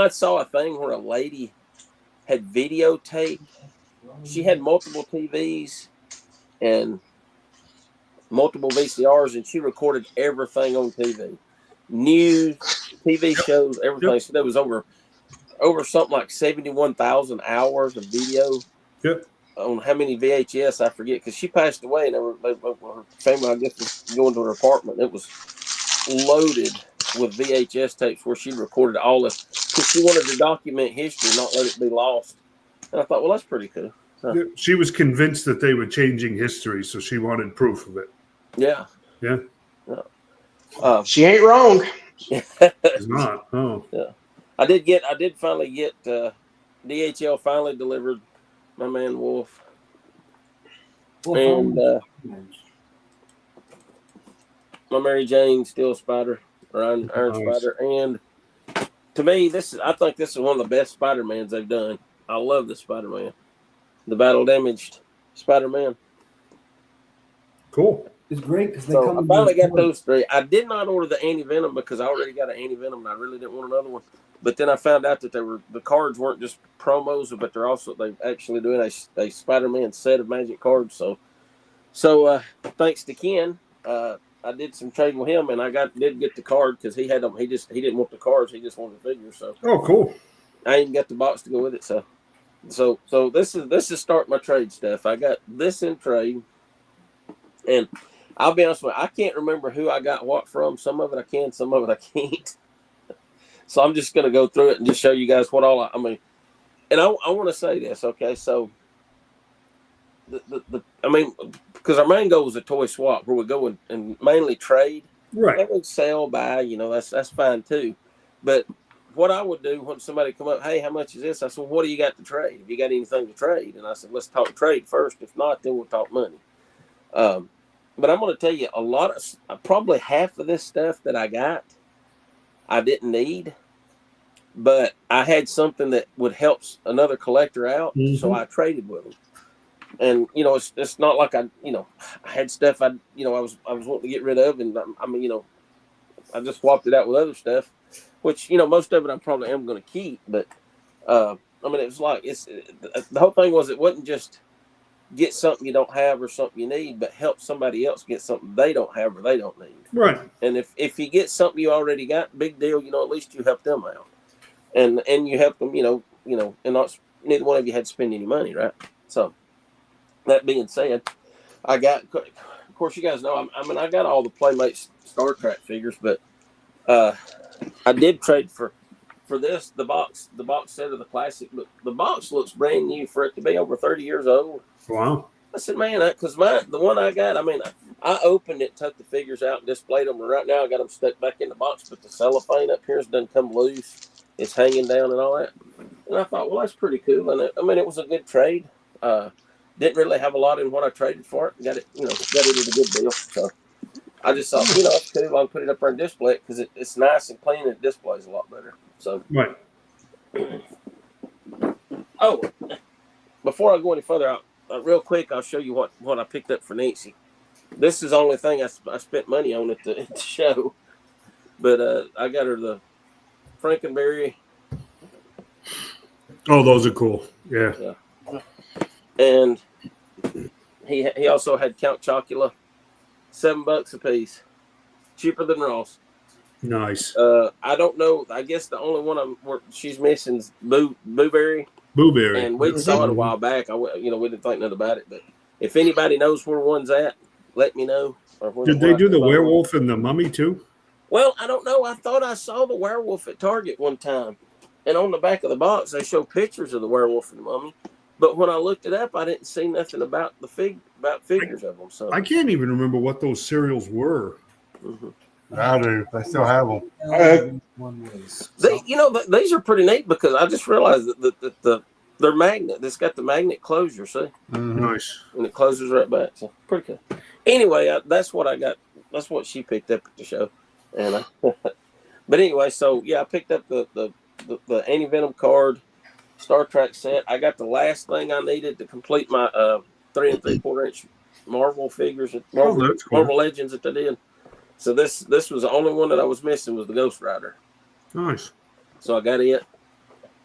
saw a thing where a lady had videotaped. She had multiple TVs and multiple VCRs, and she recorded everything on TV, news, TV shows, everything. So there was over something like 71,000 hours of video. Yep. On how many VHS I forget, because she passed away and her family, I guess, was going to her apartment. It was loaded with VHS tapes where she recorded all this because she wanted to document history, not let it be lost. And I thought, well, that's pretty cool. Yeah, she was convinced that they were changing history, so she wanted proof of it. Yeah. She ain't wrong. She's not. Oh. Yeah. I did finally get DHL finally delivered my man Wolf. And my Mary Jane Steel Spider, or Iron Spider. And to me, I think this is one of the best Spider-Mans they've done. I love the Spider-Man. The battle damaged Spider-Man. Cool. It's great because they So come. I finally got those 3. I did not order the anti-venom because I already got an anti-venom and I really didn't want another one. But then I found out that the cards weren't just promos, but they actually doing a Spider-Man set of Magic cards. So thanks to Ken, I did some trading with him, and I did get the card because he had them. He didn't want the cards; he just wanted the figures. So cool. I even got the box to go with it. So this is start my trade stuff. I got this in trade, and I'll be honest with you, I can't remember who I got what from. Some of it I can, some of it I can't. So I'm just going to go through it and just show you guys what all I mean. And I want to say this, okay? So because our main goal was a toy swap where we go and mainly trade. Right. That would sell, buy, that's fine too. But what I would do when somebody come up, hey, how much is this? I said, well, what do you got to trade? Have you got anything to trade? And I said, let's talk trade first. If not, then we'll talk money. But I'm going to tell you probably half of this stuff that I got, I didn't need, but I had something that would help another collector out. Mm-hmm. So I traded with them. And, it's not like I had stuff I was wanting to get rid of. And I just swapped it out with other stuff, which, most of it I probably am going to keep. But, it was like, the whole thing was, it wasn't just get something you don't have or something you need, but help somebody else get something they don't have or they don't need. Right. And if you get something you already got, big deal, at least you help them out. And you help them, and not neither one of you had to spend any money, right? So that being said, I got, of course, you guys know, I got all the Playmates Star Trek figures, but I did trade for this, the box set of the classic, but the box looks brand new for it to be over 30 years old. Wow. I said, man, because the one I got, I opened it, took the figures out, and displayed them. And right now, I got them stuck back in the box, but the cellophane up here doesn't come loose. It's hanging down and all that. And I thought, well, that's pretty cool. And it was a good trade. Didn't really have a lot in what I traded for it. Got it at a good deal. So I just thought, it's cool. I'll put it up there and display it because it's nice and clean and it displays a lot better. So right. Oh, before I go any further, real quick, I'll show you what I picked up for Nancy. This is the only thing I spent money on at the show. But I got her the Frankenberry. Oh, those are cool. Yeah. And he also had Count Chocula, $7 a piece, cheaper than Ross. Nice. I don't know. I guess the only one she's missing is Booberry. Blueberry. And we saw it a while back. We didn't think nothing about it. But if anybody knows where one's at, let me know. Did they do the werewolf and the mummy too? Well, I don't know. I thought I saw the werewolf at Target one time. And on the back of the box, they show pictures of the werewolf and the mummy. But when I looked it up, I didn't see nothing about figures of them. So I can't even remember what those cereals were. Mm-hmm. I do. They still have them. These are pretty neat because I just realized that they're magnet. It's got the magnet closure, see? Mm-hmm. Nice. And it closes right back. So pretty cool. Anyway, that's what I got. That's what she picked up at the show. And but anyway, so yeah, I picked up the anti-venom card, Star Trek set. I got the last thing I needed to complete my 3 3/4 inch Marvel figures, Marvel Legends that they did. So this was the only one that I was missing was the Ghost Rider. Nice. So I got it,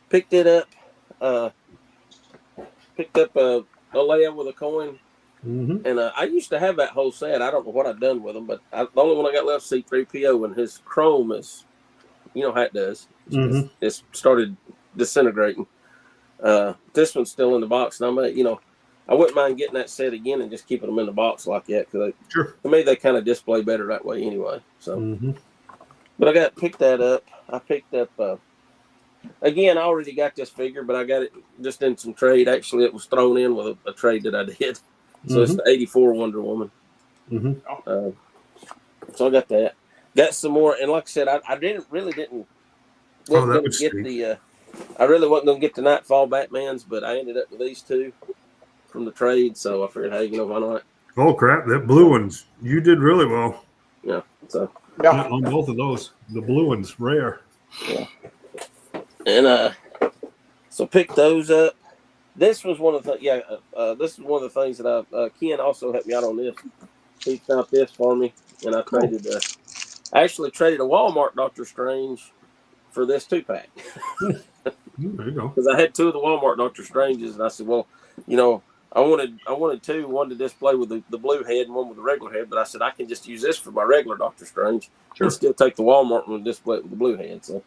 picked it up, picked up a Leia with a coin, and I used to have that whole set. I don't know what I've done with them, but the only one I got left is C-3PO, and his chrome is, how it does. It's started disintegrating. This one's still in the box, and I wouldn't mind getting that set again and just keeping them in the box like that because to me they kind of display better that way anyway. So, but I picked that up. I picked up again. I already got this figure, but I got it just in some trade. Actually, it was thrown in with a trade that I did. So it's the '84 Wonder Woman. So I got that. Got some more, and like I said, I really didn't. I really wasn't going to get the Nightfall Batmans, but I ended up with these two from the trade, so I figured, hey, why not? Oh, crap. That blue ones. You did really well. Yeah. So on both of those. The blue ones, rare. Yeah. And so picked those up. This was one of the this is one of the things that Ken also helped me out on this. he found this for me, and I traded. I actually traded a Walmart Doctor Strange for this 2-pack. There you go. Because I had 2 of the Walmart Doctor Stranges, and I said, well, I wanted 2, one to display with the blue head and one with the regular head, but I said I can just use this for my regular Doctor Strange and still take the Walmart one and display it with the blue head. So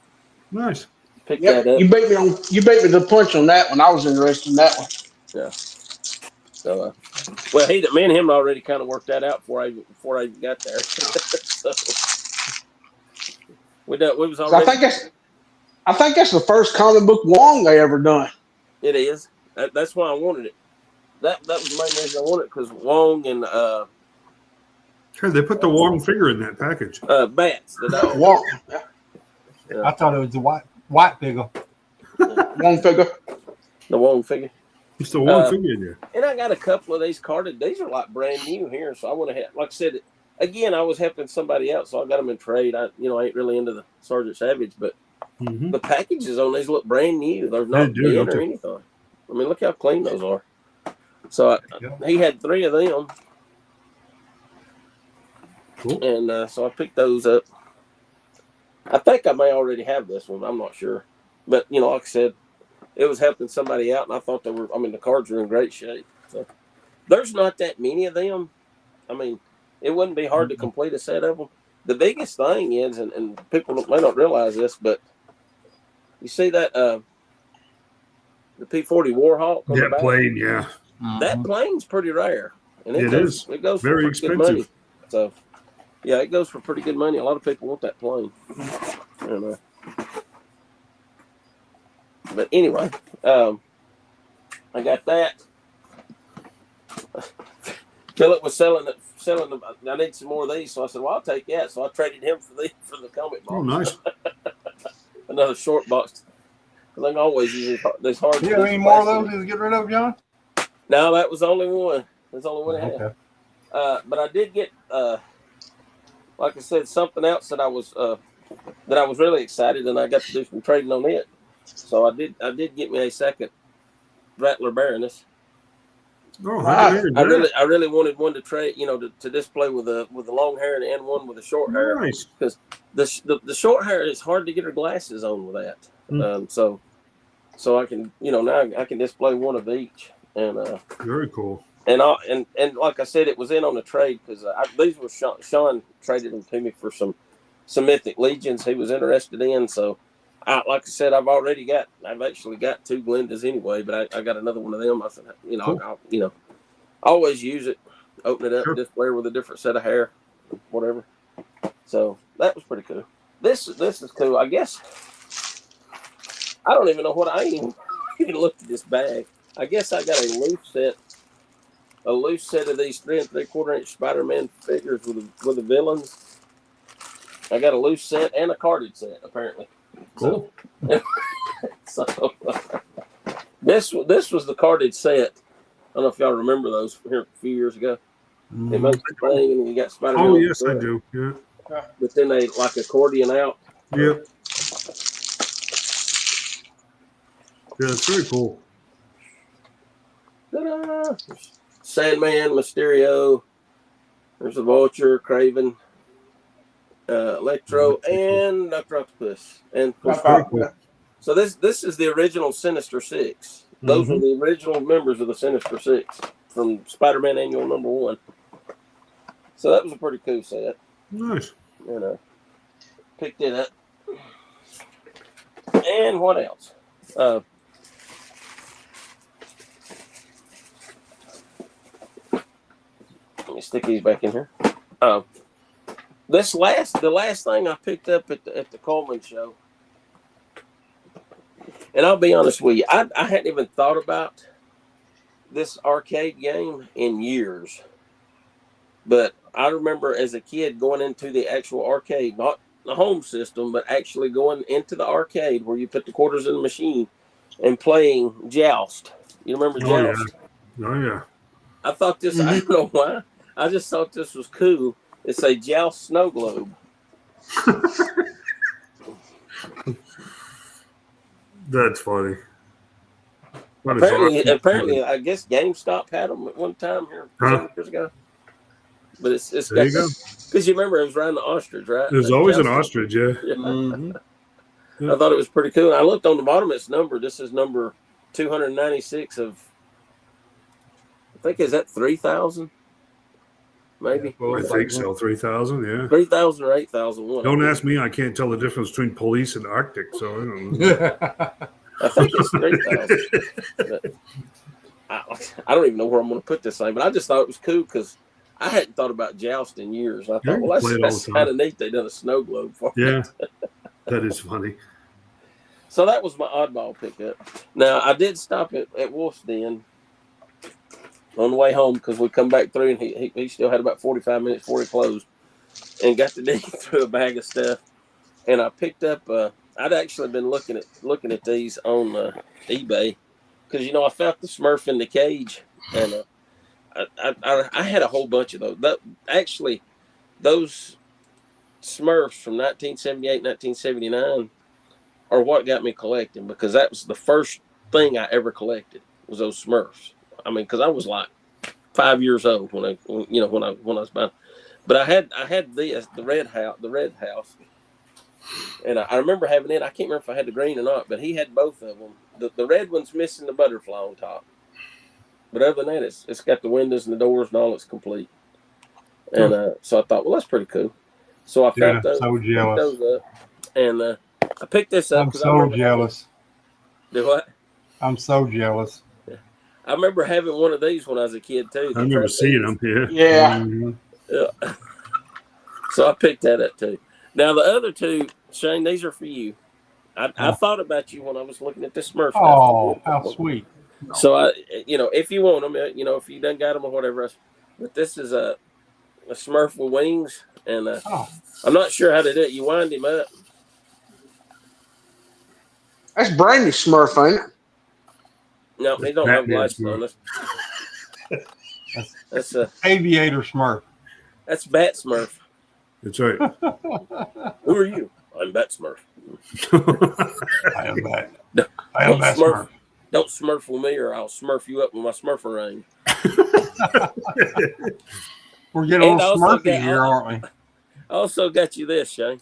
nice. Pick that up. You beat me the punch on that one. I was interested in that one. Yeah. So, well, me and him already kind of worked that out before I even got there. So we was already. I think that's the first comic book Wong they ever done. It is. That's why I wanted it. That was the main reason I wanted it, because Wong and They put the Wong figure in that package. Bats. The dog. Wong. Yeah. I thought it was the white figure. Wong figure. The Wong figure. It's the Wong figure in there. And I got a couple of these carded. These are like brand new here, so I want to have. Like I said, again, I was helping somebody else, so I got them in trade. I ain't really into the Sergeant Savage, but the packages on these look brand new. They're not dead or anything. I mean, look how clean those are. So he had 3 of them. Cool. And so I picked those up. I think I may already have this one. I'm not sure. But, like I said, it was helping somebody out, and I thought the cards were in great shape. So there's not that many of them. I mean, it wouldn't be hard to complete a set of them. The biggest thing is, and people may not realize this, but you see that the P-40 Warhawk on the back? Plane, yeah. That plane's pretty rare. And it goes for very pretty good money. So, yeah, it goes for pretty good money. A lot of people want that plane. But anyway, I got that. Philip was selling them. I need some more of these, so I said, well, I'll take that. So I traded him for the comic box. Oh, nice. Another short box. I think always use this hard. You have any more of those to get rid of, John? No, that was only one. That's the only one I had. Okay. But I did get, like I said, something else that I was really excited, and I got to do some trading on it. So I did get me a second Rattler Baroness. Oh, I really wanted one to trade, to display with the long hair and one with the short hair. Nice. Because the short hair is hard to get her glasses on with that. So I can, now I can display one of each. And very cool. And like I said, it was in on the trade because these were Sean traded them to me for some Mythic Legions he was interested in. So, like I said, I've actually got 2 Glendas anyway, but I got another one of them. I said, cool. I'll always use it, open it up, display it with a different set of hair, whatever. So that was pretty cool. This is cool. I guess I don't even know what I even looked at this bag. I guess I got a loose set of these 3 3/4 inch Spider-Man figures with the villains. I got a loose set and a carded set, apparently. Cool. So this was the carded set. I don't know if y'all remember those here a few years ago. They made the thing, and you got Spider-Man. Oh, yes, I do. Yeah. But then they like accordion out. Yep. Yeah, it's very cool. Ta-da! Sandman, Mysterio. There's a Vulture, Kraven, Electro, and Dr. Octopus. And so this is the original Sinister Six. Those are the original members of the Sinister Six from Spider-Man Annual #1. So that was a pretty cool set. Nice. Picked it up. And what else? Let me stick these back in here. The last thing I picked up at the Coleman show, and I'll be honest with you, I hadn't even thought about this arcade game in years. But I remember as a kid going into the actual arcade, not the home system, but actually going into the arcade where you put the quarters in the machine and playing Joust. You remember Joust? Oh, yeah. I thought this, I don't know why. I just thought this was cool. It's a Joust snow globe. That's funny. Apparently, I guess GameStop had them at one time here 7 years ago. but it's There got you go. because you remember it was riding the ostrich, right? There's always an ostrich, yeah. Mm-hmm. I thought it was pretty cool. I looked on the bottom of its number. This is number 296 of, I think, is that 3,000? Maybe. I think so. 3,000, yeah. 3,000 or 8,001. Don't ask me. I can't tell the difference between police and Arctic, so I don't know. I think it's 3,000. I don't even know where I'm going to put this thing, but I just thought it was cool because I hadn't thought about jousting in years. I thought, well, that's kind of neat. They done a snow globe for me. Yeah, that is funny. So that was my oddball pickup. Now, I did stop at Wolf's Den on the way home because we come back through and he still had about 45 minutes before he closed and got to dig through a bag of stuff. And I picked up, I'd actually been looking at these on eBay because, I found the Smurf in the cage and I had a whole bunch of those. Actually, those Smurfs from 1978, 1979 are what got me collecting because that was the first thing I ever collected was those Smurfs. I mean, because I was like 5 years old when I was buying. But I had the red house, and I remember having it. I can't remember if I had the green or not, but he had both of them. The red one's missing the butterfly on top, but other than that, it's got the windows and the doors and all. It's complete. And so I thought, well, that's pretty cool. So I found those, so jealous. those up, and I picked this up. I'm so jealous. Do what? I'm so jealous. I remember having one of these when I was a kid too. I remember seeing them here. Yeah. Mm-hmm. Yeah. So I picked that up too. Now the other two, Shane, these are for you. I thought about you when I was looking at this Smurf. Oh, how sweet! So if you want them, if you done got them or whatever else, but this is a Smurf with wings, and I'm not sure how to do it. You wind him up. That's Brandy Smurf, ain't it? No, he don't have lights on. That's Aviator Smurf. That's Bat Smurf. That's right. Who are you? I'm Bat Smurf. I am Bat. I am Bat Smurf. Don't Smurf with me, or I'll Smurf you up with my Smurfer ring. We're getting a little Smurfy here, aren't we? I also got you this, Shane.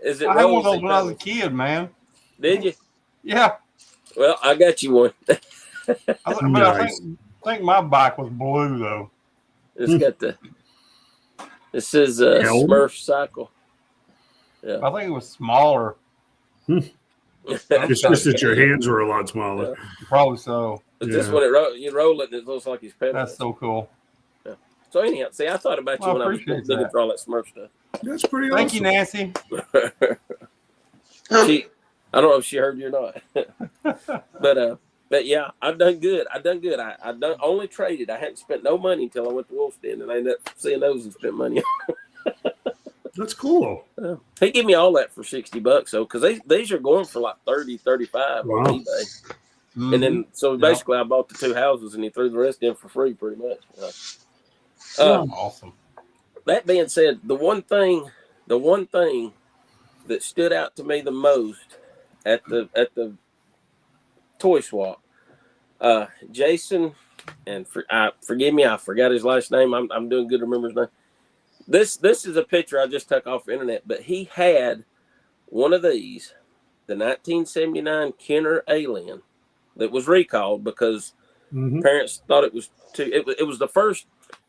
Is it? I had one of those when I was a kid, man. Did you? Yeah. Well, I got you one. I think my bike was blue though. It's got this is a Smurf cycle. Yeah. I think it was smaller. It's just that your hands were a lot smaller. Yeah. Probably so. But this one, you roll it and it looks like his pedal. That's so cool. Yeah. So anyhow, see, I thought about you when I was looking for all that Smurf stuff. That's pretty Thank awesome. you, Nancy. I don't know if she heard you or not. But yeah, I've done good. I only traded. I hadn't spent no money until I went to Wolf's Den, and I ended up seeing those and spent money. That's cool. He gave me all that for $60, so because these are going for like 30, 35 on eBay. Mm-hmm. And then so basically I bought the two houses and he threw the rest in for free pretty much. Awesome. That being said, the one thing that stood out to me the most at the toy swap, Jason, and forgive me, I forgot his last name. I'm doing good to remember his name. This is a picture I just took off the internet, but he had one of these, the 1979 Kenner Alien, that was recalled because parents thought it was too. It was the first.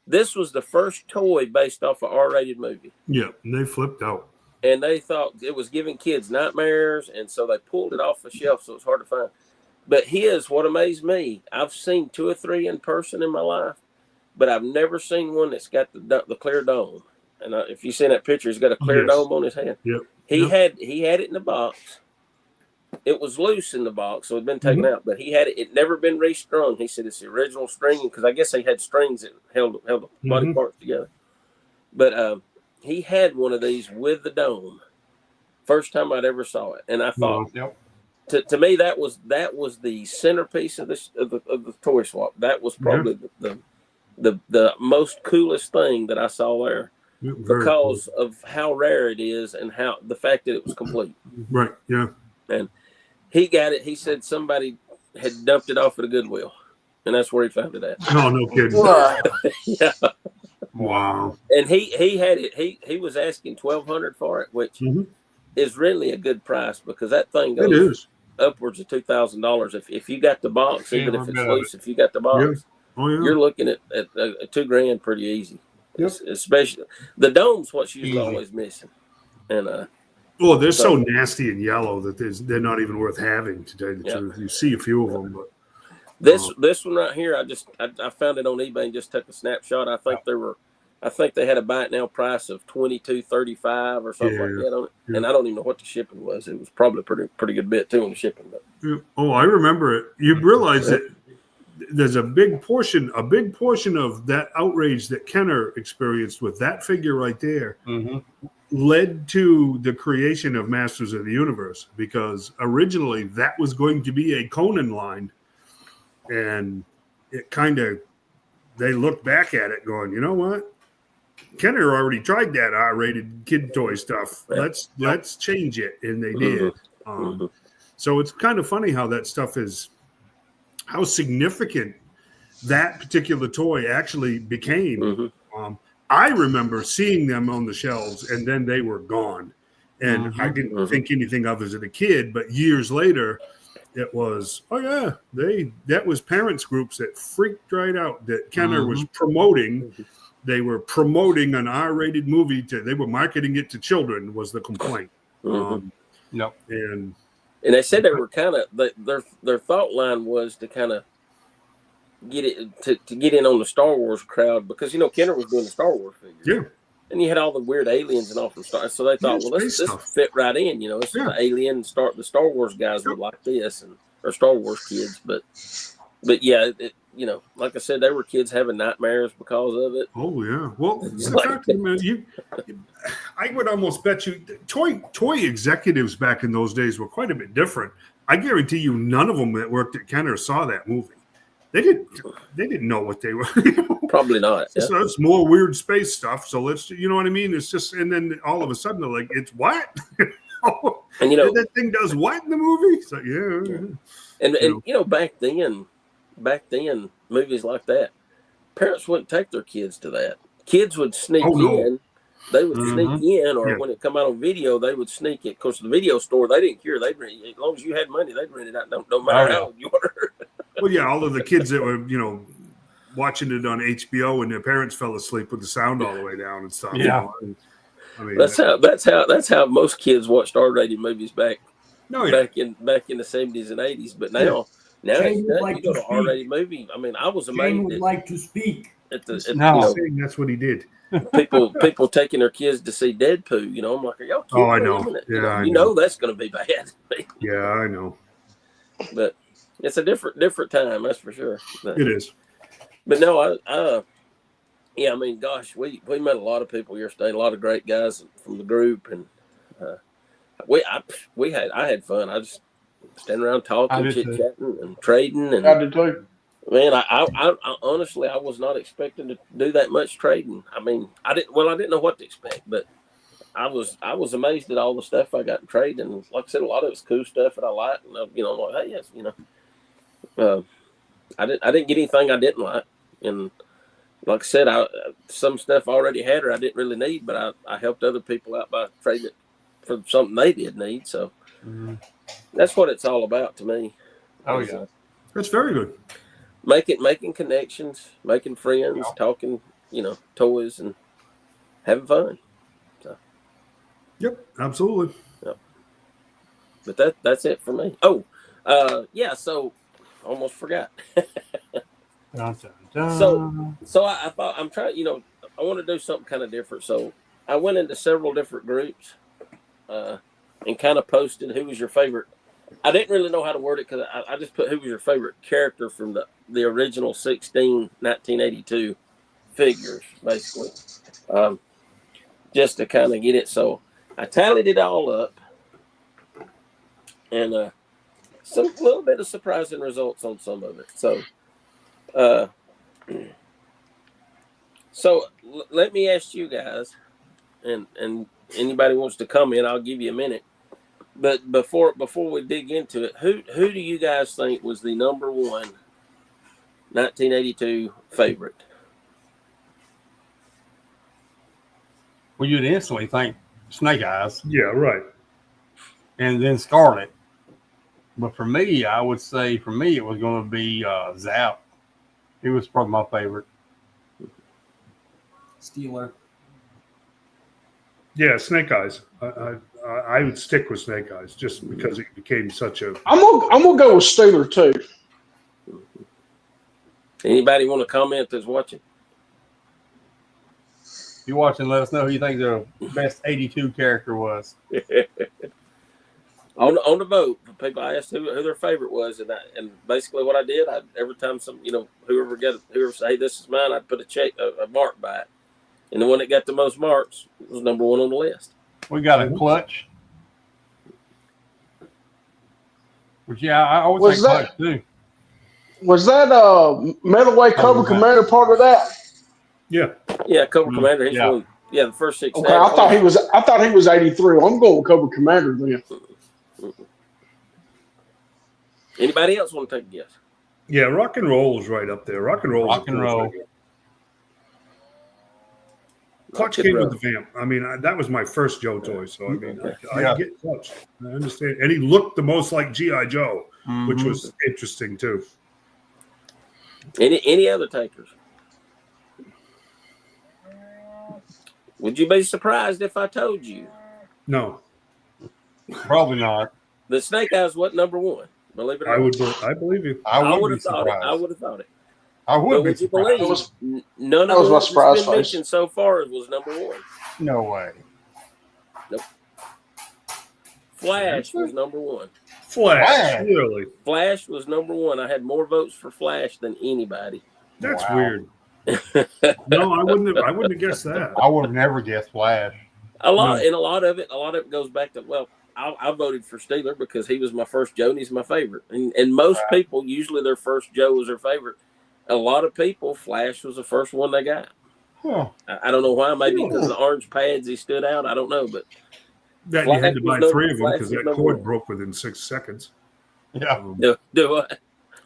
This was the first toy based off an R-rated movie. Yeah, and they flipped out. And they thought it was giving kids nightmares, and so they pulled it off the shelf, so it's hard to find. But what amazed me, I've seen 2 or 3 in person in my life, but I've never seen one that's got the clear dome. And if you see that picture, he's got a clear dome on his head. Yep. He had it in the box. It was loose in the box, so it had been taken out. But he had it. It never been restrung. He said it's the original string because I guess they had strings that held the body parts together. But he had one of these with the dome. First time I'd ever saw it, and I thought, to me, that was the centerpiece of the toy swap. That was probably the most coolest thing that I saw there. Because of how rare it is and how the fact that it was complete. Right, yeah. And he got it. He said somebody had dumped it off at a Goodwill. and that's where he found it at. No, no kidding. Yeah. Wow. And he had it. He was asking $1,200 for it, which is really a good price because that thing goes upwards of $2,000 if you got the box, even if it's loose. If you got the box, you're looking at $2,000 pretty easy. Especially the dome's what's usually always missing. And they're so nasty and yellow that they're not even worth having, to tell you the truth. You see a few of them, but this one right here, I found it on eBay and just took a snapshot. I think they had a buy it now price of $22.35 or something like that on it. Yeah. And I don't even know what the shipping was. It was probably pretty good bit too on the shipping. But. Yeah. Oh, I remember it. You realize that there's a big portion of that outrage that Kenner experienced with that figure right there led to the creation of Masters of the Universe, because originally that was going to be a Conan line, and it they looked back at it going, you know what? Kenner already tried that R-rated kid toy stuff. Let's change it, and they did. So it's kind of funny how that stuff how significant that particular toy actually became. I remember seeing them on the shelves, and then they were gone, and I didn't think anything of it as a kid. But years later, it was that was parents groups that freaked right out that Kenner was promoting. They were promoting an R-rated movie. They were marketing it to children, was the complaint. And they said they were kind of their thought line was to kind of get it to get in on the Star Wars crowd, because Kenner was doing the Star Wars figure. And you had all the weird aliens and all from Star. So they thought, well, this fit right in. This is the alien. The Star Wars guys would like this, or Star Wars kids. But yeah, like I said, there were kids having nightmares because of it. Oh yeah. Well, the fact that, man, I would almost bet you toy executives back in those days were quite a bit different. I guarantee you, none of them that worked at Kenner saw that movie. They didn't know what they were. Probably not. Yeah. So it's more weird space stuff. So let's, you know what I mean? It's just, and then all of a sudden they're like, it's what? And that thing does what in the movie? So And back then, movies like that, parents wouldn't take their kids to that. Kids would sneak in. They would sneak in, or when it come out on video, they would sneak it. Of course, the video store, they didn't care. As long as you had money, they'd rent it out. No matter how old you were. Well, yeah, all of the kids that were, watching it on HBO and their parents fell asleep with the sound all the way down and stuff. Yeah, I mean, that's how most kids watched R-rated movies back in the 70s and 80s. But now you go to R-rated movie. I mean, I was amazed. Jane would like to speak. That's what he did. People taking their kids to see Deadpool. I'm like, are y'all kidding? Oh, I know. Yeah, I know that's going to be bad. Yeah, I know. But it's a different time, that's for sure. It is. But no, I mean, gosh, we met a lot of people yesterday, a lot of great guys from the group, and I had fun. I just standing around talking, chit chatting, and trading, and I did too. Man, I honestly, I was not expecting to do that much trading. I mean, I didn't know what to expect, but I was amazed at all the stuff I got in trade, and like I said, a lot of it's cool stuff that I like, and I'm like, hey, yes, I didn't get anything I didn't like, and like I said, some stuff I already had or I didn't really need, but I helped other people out by trading it for something they did need. So that's what it's all about to me. Oh yeah, that's very good. Making connections, making friends, talking, toys, and having fun. So. Yep, absolutely. Yep. But that's it for me. Oh, so almost forgot. Dun, dun, dun. So I thought I'm trying, I want to do something kind of different. So I went into several different groups and kind of posted who was your favorite. I didn't really know how to word it because I just put who was your favorite character from the original 1982 figures, basically, just to kind of get it. So I tallied it all up, and some little bit of surprising results on some of it. So let me ask you guys, and anybody wants to come in, I'll give you a minute. But before we dig into it, who do you guys think was the number one 1982 favorite. Well, you'd instantly think Snake Eyes Yeah, right. and then Scarlet. But for me, I would say it was going to be Zap. He was probably my favorite. Steeler. Yeah, Snake Eyes. I would stick with Snake Eyes just because it became such a. I'm gonna go with Steeler too. Anybody want to comment that's watching? If you're watching, let us know who you think the best 82 character was. on the vote, people asked who their favorite was, and basically what I did, every time whoever say this is mine, I'd put a mark by it, and the one that got the most marks was number one on the list. We got a clutch. Which I would Was say that- clutch too. Was that Metalweight Cobra Commander part of that? Yeah. Yeah, Cobra Commander. He's yeah. one. Yeah, the first 6. Okay, I thought he was 83. I'm going with Cobra Commander then. Anybody else want to take a guess? Yeah, Rock and Roll is right up there. Rock and Roll. Rock and Roll. Clutch came with the Vamp. I mean, that was my first Joe toy, so I mean, I get Clutch. I understand, and he looked the most like G.I. Joe, which was interesting too. Any other takers? Would you be surprised if I told you No, Probably not. the Snake Eyes wasn't number one? Believe it or not. I believe you. I would be have thought it. surprised. I would have thought it. I would But be would you surprised. believe none that of was my those surprise that's been face. mentioned so far was number one? No way. Flash was number one. Flash, really? Flash was number one. I had more votes for Flash than anybody. That's Wow. weird. No, I wouldn't have guessed that. I would have never guessed Flash. A lot of it goes back to I voted for Steeler because he was my first Joe and he's my favorite. And most people usually their first Joe was their favorite. A lot of people Flash was the first one they got. Huh. I don't know why. Maybe because of the orange pads he stood out. I don't know, but That you had to buy Flash 3 of them Flash because was that number cord one. broke within 6 seconds. Yeah. do what?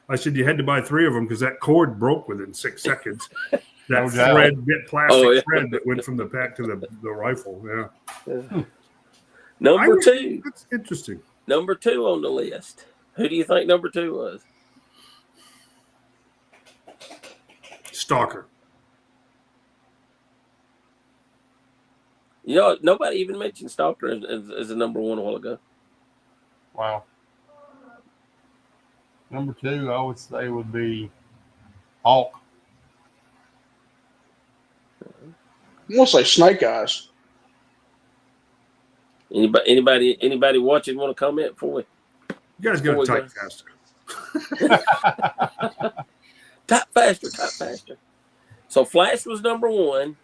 I said you had to buy 3 of them because that cord broke within 6 seconds. That No doubt. plastic thread that went from the pack to the rifle. Yeah. Number two. That's interesting. Number 2 on the list. Who do you think number 2 was? Stalker. You know, nobody even mentioned Stalker as a number one a while ago. Wow. Number 2, I would say, would be Hawk. I'm gonna say Snake Eyes. Anybody watching want to comment for me? You guys got to Always type does. faster. Type faster. So Flash was number 1.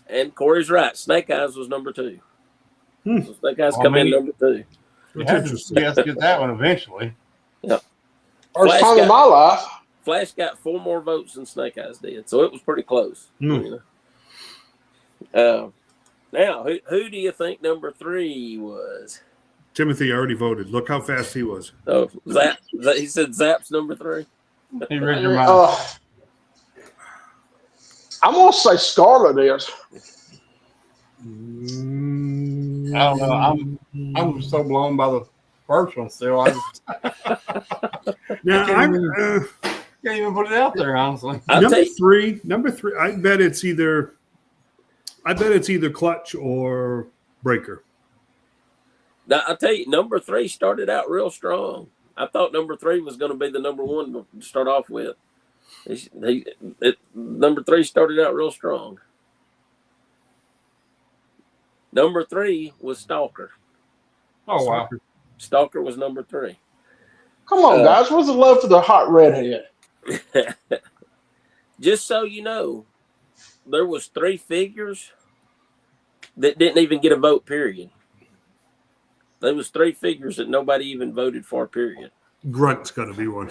And Corey's right. Snake Eyes was number 2. So Snake Eyes come in number 2. That's interesting. You have to get that one eventually. Yep. First time in my life. Flash got 4 more votes than Snake Eyes did, so it was pretty close. You know? Now, who do you think number 3 was? Timothy already voted. Look how fast he was. Oh, Zap. He said Zap's number 3. He read your mind. I'm gonna say Scarlet is. I don't know. I'm so blown by the first one still. I Now can't even put it out there, honestly. Number three. I bet it's either Clutch or Breaker. Now, I'll tell you, number 3 started out real strong. I thought number 3 was going to be the number 1 to start off with. Number 3 started out real strong. Number 3 was Stalker. Oh, wow. Stalker was number 3. Come on, guys. What's the love for the hot redhead? Just so you know, there was 3 figures that didn't even get a vote, period. There was 3 figures that nobody even voted for, period. Grunt's got to be one.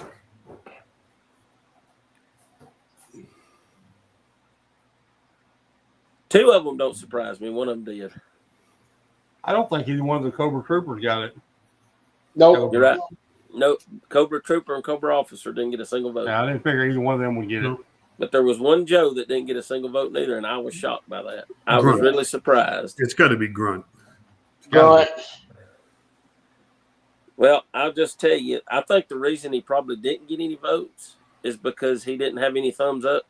Two of them don't surprise me. One of them did. I don't think either one of the Cobra Troopers got it. Nope. You're right. No, Cobra Trooper and Cobra Officer didn't get a single vote. Yeah, I didn't figure either one of them would get it. But there was one Joe that didn't get a single vote neither, and I was shocked by that. I was really surprised. It's got to be Grunt. Right. Well, I'll just tell you, I think the reason he probably didn't get any votes is because he didn't have any thumbs up.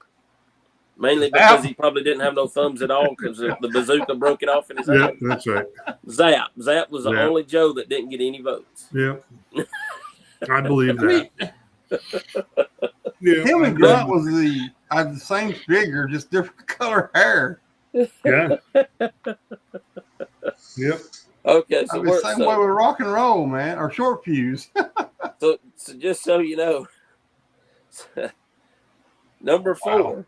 Mainly because he probably didn't have no thumbs at all because the bazooka broke it off in his hand. Yeah, that's right. Zap was the only Joe that didn't get any votes. Yeah. I believe that. Yeah, him and Grunt was the same figure, just different color hair. Yeah. Yep. Okay, so the same way with rock and roll, man, or short fuse. so just so you know, number 4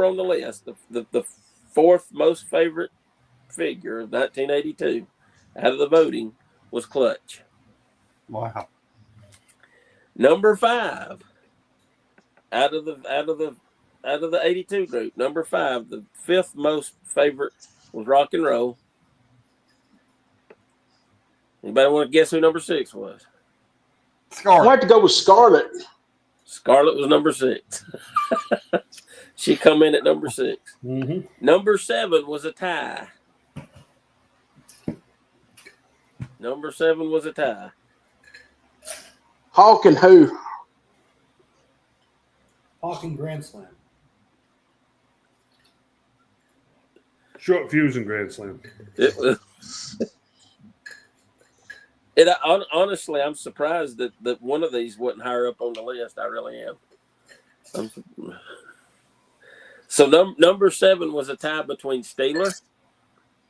on the list, the fourth most favorite figure of 1982 out of the voting was Clutch. Wow. Number 5 out of the 82 group, number 5, the fifth most favorite was Rock and Roll. Anybody want to guess who number 6 was? I'd like to go with Scarlet. Scarlet was number 6. She come in at number 6. Mm-hmm. Number 7 was a tie. Number 7 was a tie. Hawk and who? Hawk and Grand Slam. Short fuse and Grand Slam. It was. Honestly, I'm surprised that one of these wasn't higher up on the list. I really am. So number 7 was a tie between Steeler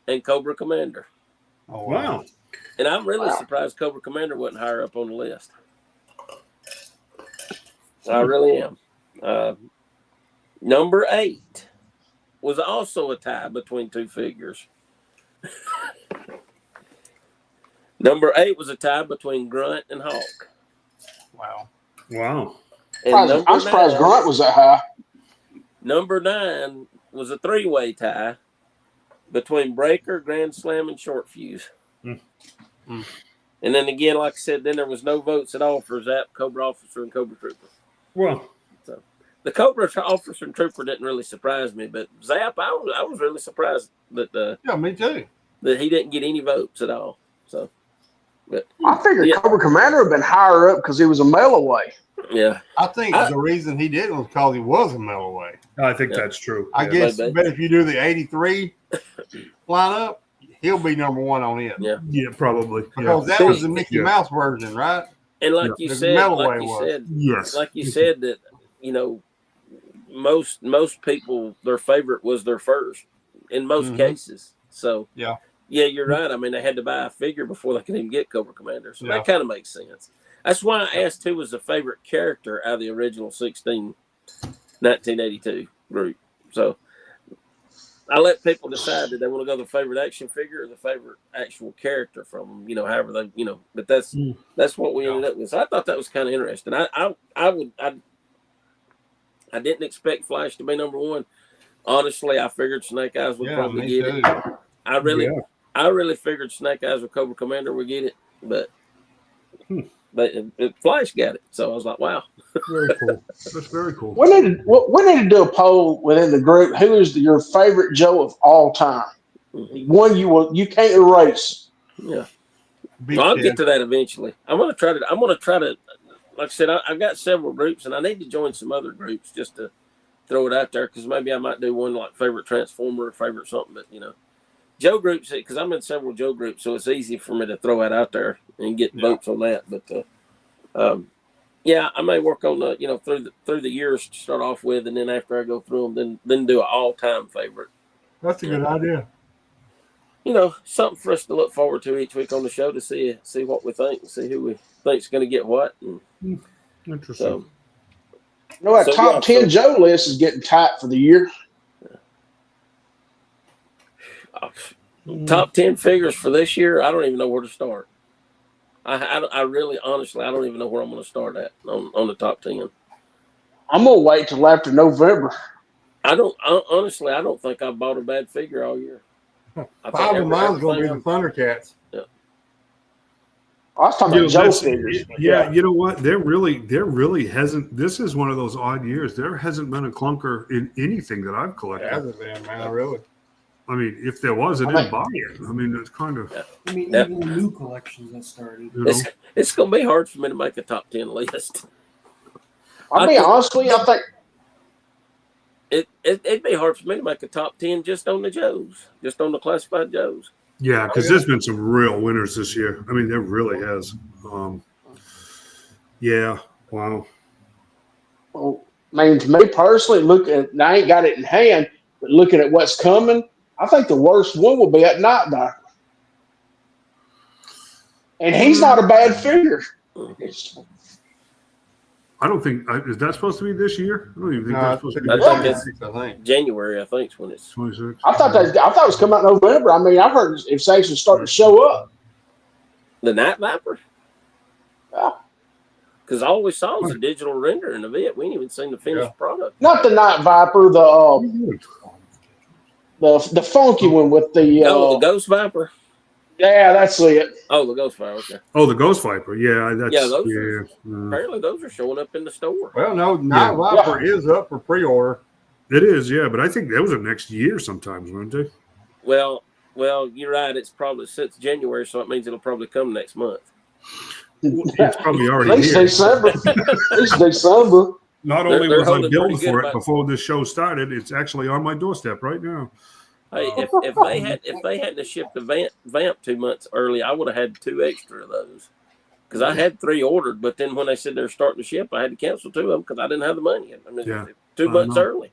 and Cobra Commander. Oh, Wow. And I'm really surprised Cobra Commander wasn't higher up on the list. I really am. Number 8 was also a tie between two figures. Number 8 was a tie between Grunt and Hawk. Wow. Wow. And I'm surprised Grunt was that high. Number 9 was a 3-way tie between Breaker, Grand Slam, and Short Fuse. Mm. Mm. And then again, like I said, then there was no votes at all for Zap, Cobra Officer, and Cobra Trooper. Well, So the Cobra Officer and Trooper didn't really surprise me, but Zap, I was really surprised that Yeah, me too. that he didn't get any votes at all. So, but I figured Cobra Commander would have been higher up because he was a mail away. yeah, I think the reason he didn't was because he was a mail away. I think that's true. I Yeah. guess, maybe. but if you do the 83 lineup, he'll be number 1 on it. yeah. Yeah, probably. Because Yeah. that was the Mickey Yeah. Mouse version, right? And like Yeah. you The said, metalweight was. Yes. that most people, their favorite was their first in most Mhm. cases. So Yeah, you're right. I mean, they had to buy a figure before they could even get Cobra Commander, so Yeah. that kind of makes sense. That's why I asked who was the favorite character out of the original 1982 group. So I let people decide that they want to go the favorite action figure or the favorite actual character from them. However they, But that's what we ended up with. So I thought that was kind of interesting. I didn't expect Flash to be number 1. Honestly, I figured Snake Eyes would probably me get too. it. I really figured Snake Eyes or Cobra Commander would get it, but Flash got it. So I was like, wow. Very cool. That's very cool. We need to do a poll within the group. Who is your favorite Joe of all time? One you can't erase. Yeah. Big I'll Ted. get to that eventually. I'm gonna try to. Like I said, I've got several groups, and I need to join some other groups just to throw it out there because maybe I might do one like favorite Transformer or favorite something. But Joe groups, because I'm in several Joe groups, so it's easy for me to throw it out there and get votes on that. But I may work on through the years to start off with, and then after I go through them, then do an all-time favorite. That's a good idea. Something for us to look forward to each week on the show to see what we think and see who we think's going to get what. And Interesting. so, That top 10 Joe list is getting tight for the year. top 10 figures for this year, I don't even know where to start. I really, honestly, I don't even know where I'm going to start at on the top 10. I'm gonna wait till after November. Honestly, I don't think I've bought a bad figure all year. 5 of mine's going to be the Thundercats. Yeah. I was talking about Joe figures. Yeah, you know what? There really hasn't. This is one of those odd years. There hasn't been a clunker in anything that I've collected. It hasn't been, man. Really. I mean, if there was, I didn't buy it. I mean, it's kind of. I mean, even the new collections that started. You know? It's going to be hard for me to make a top 10 list. I'll be honest with you, I think It'd be hard for me to make a top 10 just on the Joes, just on the classified Joes. Yeah, because there's been some real winners this year. I mean, there really has. Yeah, wow. well, I mean, to me personally, I ain't got it in hand, but looking at what's coming, I think the worst one will be at Night Viper. And he's not a bad figure. I don't think is that supposed to be this year? I don't even think that's supposed to be. I This think year. it's January, I think, is when it's 26. I thought it was coming out in November. I mean, I've heard if sanctions starting to show up. the Night Viper. Yeah. Because I always saw was a digital rendering of it. We ain't even seen the finished product. Not the Night Viper, the funky one with the the Ghost Viper. Yeah, that's it. Oh, the Ghost Viper. Okay. Oh, the Ghost Viper. Yeah, that's Apparently, those are showing up in the store. Well, no, Night Viper is up for pre-order. It is, yeah, but I think those are next year sometimes, weren't they? Well, you're right. It's probably since January, so it means it'll probably come next month. It's probably At already least here. December. At least December. Not only they're was I holding billed pretty good for it about- before this show started, it's actually on my doorstep right now. Hey, if they hadn't have shipped the vamp 2 months early, I would have had 2 extra of those. Because I had 3 ordered, but then when they said they were starting to ship, I had to cancel 2 of them because I didn't have the money. I mean, Yeah, 2 months know. early.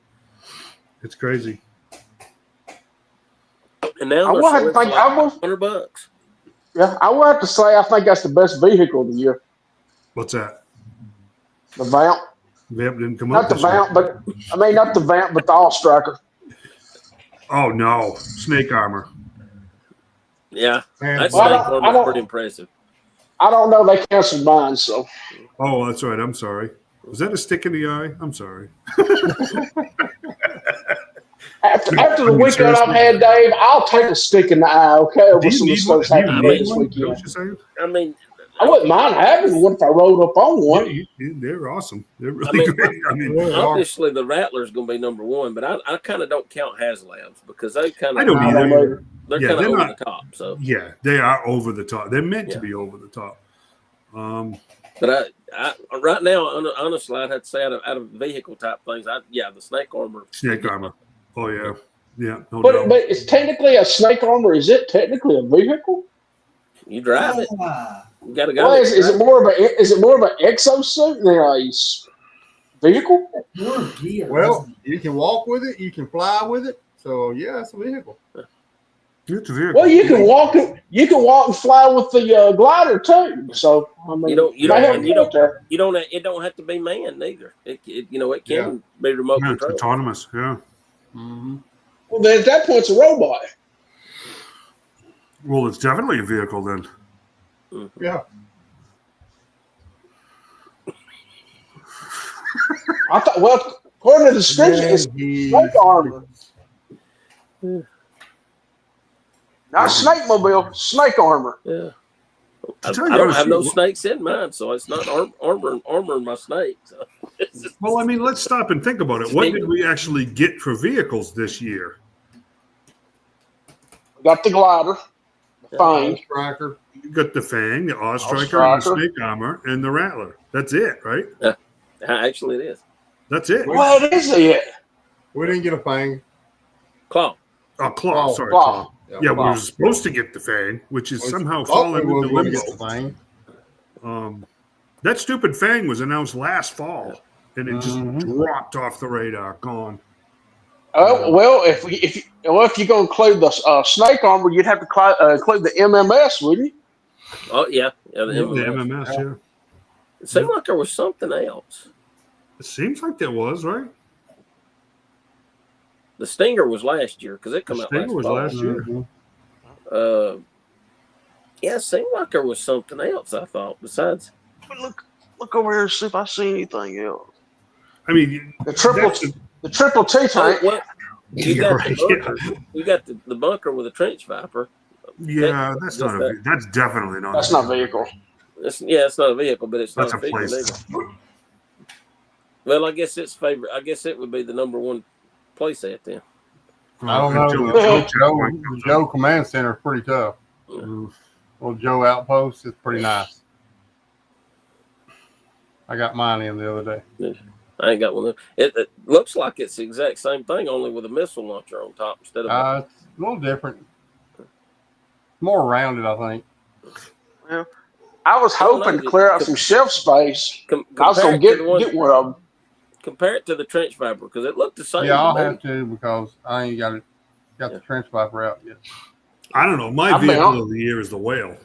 It's crazy. And now I will have to think. $100. Yeah, I will have to say I think that's the best vehicle of the year. What's that? The Vamp. Vamp didn't come Not up the this year. Vamp, but I mean not the Vamp, but the All Striker. Oh no, snake armor. Yeah, Man, that Well, snake I armor is don't- pretty impressive. I don't know. They canceled mine, so Oh, that's right. I'm sorry. Was that a stick in the eye? I'm sorry. after the weekend I've had, Dave, I'll take a stick in the eye. Okay, Do over you some of the need one? stuff's Do you happening need this one? Is that what weekend. you're saying? I mean, I wouldn't mind having one if I rolled up on one. Yeah, they're awesome. They're really great. I mean, Really are. obviously the Rattler's going to be number 1, but I kind of don't count HasLabs because they kind I of don't I don't either. know. they're Yeah, kind of they're over not- the top. So, Yeah, they are over the top. They're meant to Yeah. be over the top. but I right now, honestly, I'd have to say out of vehicle type things, the snake armor. Snake armor. Oh yeah, yeah. No But doubt. it's technically a snake armor. Is it technically a vehicle? You drive it. Ah, You got to go. Well, is it more of an exosuit than a vehicle? more gear. Well, isn't it? you can walk with it, you can fly with it. So yeah, it's a vehicle. It's a vehicle. Well, you can walk and fly with the glider too. So I mean, You they have don't there. it don't have to be manned either. It can be remote Yeah, it's control. autonomous. Yeah. Mm-hmm. Well, then at that point, it's a robot. Well, it's definitely a vehicle then. Yeah. I thought. Well, according to the description, it's snake armor. Not snake mobile, snake armor. Yeah. I To tell you don't honestly, have no snakes in mine, so it's not armoring my snake. So Well, I mean, let's stop and think about it. What did we actually get for vehicles this year? Got the glider, the Fang. Striker. You got the Fang, the Ozstriker, and the Striker. Snake Armor, and the Rattler. That's it, right? actually, it is That's it. Well, it is it. We didn't get a Fang. claw. Oh, Claw. Claw. Sorry, Claw. Claw. Yeah, we Claw. were supposed to get the Fang, which is We somehow thought we fallen were into going to get the limbo. Fang. That stupid Fang was announced last fall, and it just Mhm. dropped off the radar. Gone. Oh well, if you go include the snake armor, you'd have to include the MMS, wouldn't you? Oh yeah, the The MMS. MMS, yeah. It seemed like there was something else. It seems like there was, right? The Stinger was last year because it The came out Stinger was fall. last year. Mhm. Yeah, it seemed like there was something else. I thought besides. Look over here and see if I see anything else. I mean, The triple T Oh, tank. well, you You're got right, the bunker. You got the bunker with a trench viper. yeah, that's not a. That's definitely not. That's a not vehicle. It's not a vehicle, but it's That's not a a figure place. either. Well, I guess its favorite. I guess it would be the number one playset then. I don't know. Until The the coach checkpoint the comes Joe up. Command Center is pretty tough. Well, Joe Outpost is pretty nice. I got mine in the other day. I ain't got one. It looks like it's the exact same thing, only with a missile launcher on top instead of. It's a little different. More rounded, I think. Well, I was hoping to clear out some shelf space. I was going to get one of them. Compare it to the trench viper because it looked the same. Yeah, I'll have to because I ain't got the trench viper out yet. I don't know. My vehicle of the year is the whale.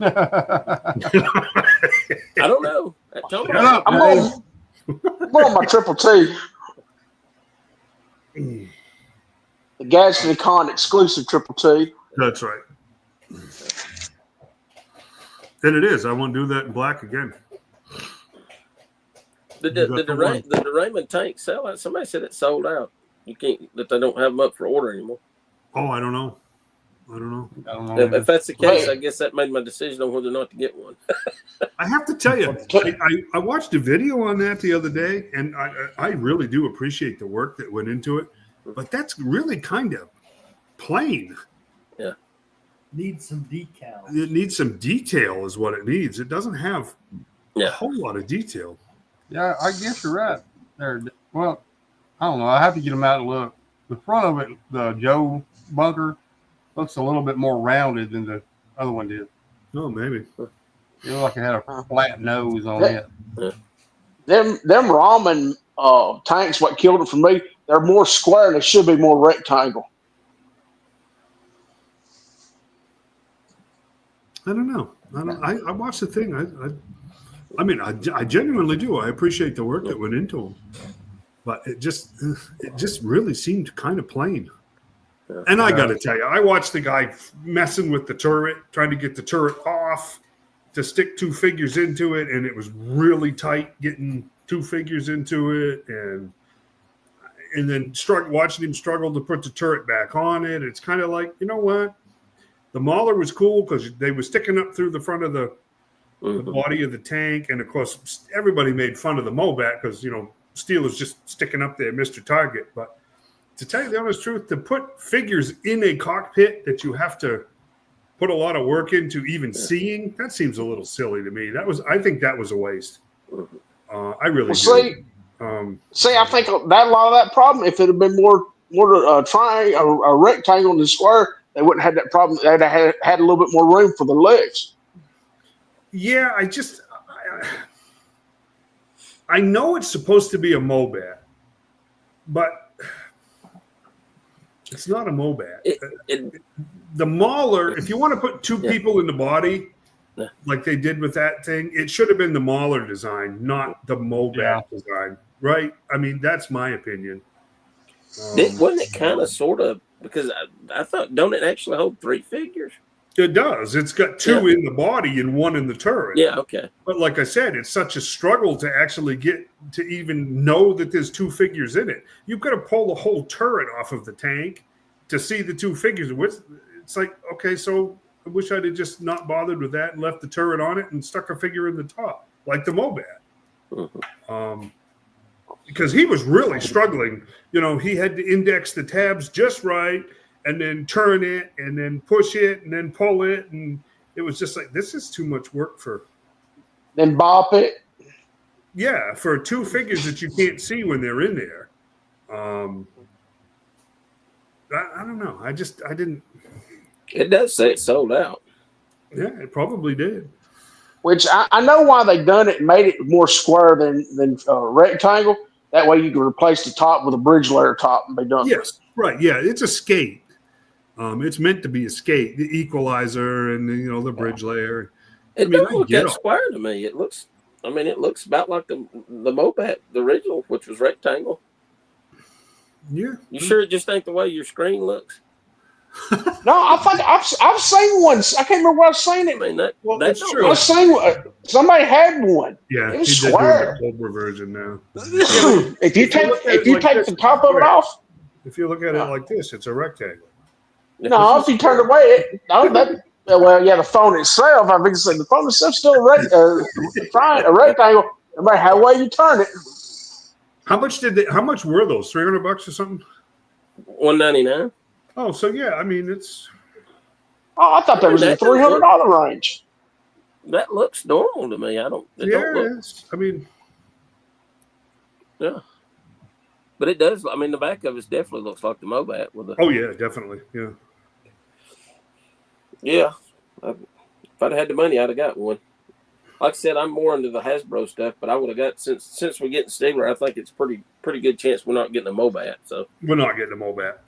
I don't know. I'm on my Triple T. The Gadsden Con exclusive Triple T. That's right. Then it is. I won't do that in black again. Did the Raymond tank sell out? Somebody said it sold out. You can't, that they don't have them up for order anymore. Oh, I don't know. If that's the case, I guess that made my decision on whether or not to get one. I have to tell you, I watched a video on that the other day, and I really do appreciate the work that went into it. But that's really kind of plain. Yeah. Needs some decals. It needs some detail is what it needs. It doesn't have a whole lot of detail. Yeah, I guess you're right. Well, I don't know. I have to get them out to look. The front of it, the Joe bunker, looks a little bit more rounded than the other one did. Oh, maybe. It looked like it had a flat nose on it. Them ramen tanks, what killed it for me, they're more square and they should be more rectangle. I don't know. I watched the thing. I genuinely do. I appreciate the work that went into them, but it just really seemed kind of plain. And I got to tell you, I watched the guy messing with the turret, trying to get the turret off to stick two figures into it, and it was really tight getting two figures into it, and then watching him struggle to put the turret back on it. It's kind of like, you know what? The Mauler was cool because they were sticking up through the front of the body of the tank. And, of course, everybody made fun of the Mobat because, steel was just sticking up there, Mr. Target. But to tell you the honest truth, to put figures in a cockpit that you have to put a lot of work into even seeing, that seems a little silly to me. I think that was a waste. I really do. I think that a lot of that problem, if it had been more triangle, a rectangle than square, they wouldn't have that problem. They'd have had a little bit more room for the legs. Yeah, I know it's supposed to be a Mobat, but it's not a Mobat. The Mauler, if you want to put two people in the body, like they did with that thing, it should have been the Mauler design, not the Mobat design, right? I mean, that's my opinion. Wasn't it kind of sort of, because I thought, don't it actually hold three figures? It does. It's got two in the body and one in the turret. Yeah, okay. But like I said, it's such a struggle to actually get to even know that there's two figures in it. You've got to pull the whole turret off of the tank to see the two figures. It's like, okay, so I wish I'd have just not bothered with that and left the turret on it and stuck a figure in the top, like the Mobat. Because he was really struggling. He had to index the tabs just right and then turn it and then push it and then pull it. And it was just like, this is too much work for. Then bop it. Yeah, for two figures that you can't see when they're in there. I don't know. I didn't. It does say it sold out. Yeah, it probably did. Which I know why they done it and made it more square than rectangle. That way you can replace the top with a bridge layer top and be done. Yes, right. Yeah, it's a skate. It's meant to be a skate, the equalizer and the bridge layer. It doesn't look that square to me. It looks about like the Mobat, the original, which was rectangle. Yeah. You sure it just ain't the way your screen looks? No, I think I've seen one. I can't remember where I've seen it. I mean, that's true. I've seen one. Somebody had one. Yeah, it was square. The Cobra version now. If you take the top of it off. If you look at it like this, it's a rectangle. No, if you turn it away, Yeah, well, yeah, the phone itself. I think the phone itself still a rectangle, no matter how way you turn it. How much were those? $300 or something? $199. Oh, so yeah, I mean it's. Oh, I thought that was in the $300 range. That looks normal to me. Don't look. I mean, yeah, but it does. I mean, the back of it definitely looks like the Mobat with the. Oh yeah, definitely, yeah. Yeah, if I'd had the money, I'd have got one. Like I said, I'm more into the Hasbro stuff, but I would have got since we're getting Stigler, I think it's pretty good chance we're not getting a Mobat. So we're not getting a Mobat.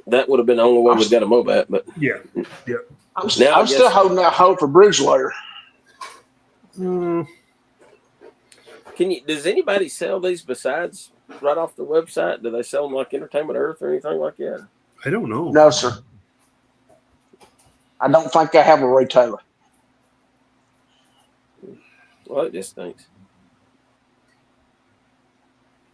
That would have been the only way we got a Mobat, but yeah. I'm still holding out hope for Bridgewater. Does anybody sell these besides right off the website? Do they sell them like Entertainment Earth or anything like that? I don't know. No, sir. I don't think I have a Ray Taylor. Well, it just stinks.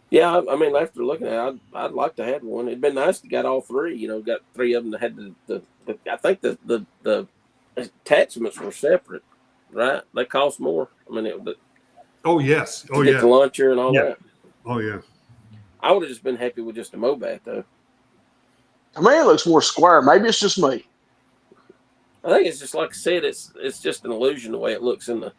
Yeah, I mean, after looking at it, I'd like to have one. It'd been nice to get all three. You know, got three of them that had the I think the attachments were separate, right? They cost more. I mean, oh yes, oh get yeah, the launcher and all that. Oh yeah. I would have just been happy with just a Mobat though. I mean, it looks more square. Maybe it's just me. I think it's just like I said. It's just an illusion the way it looks in the.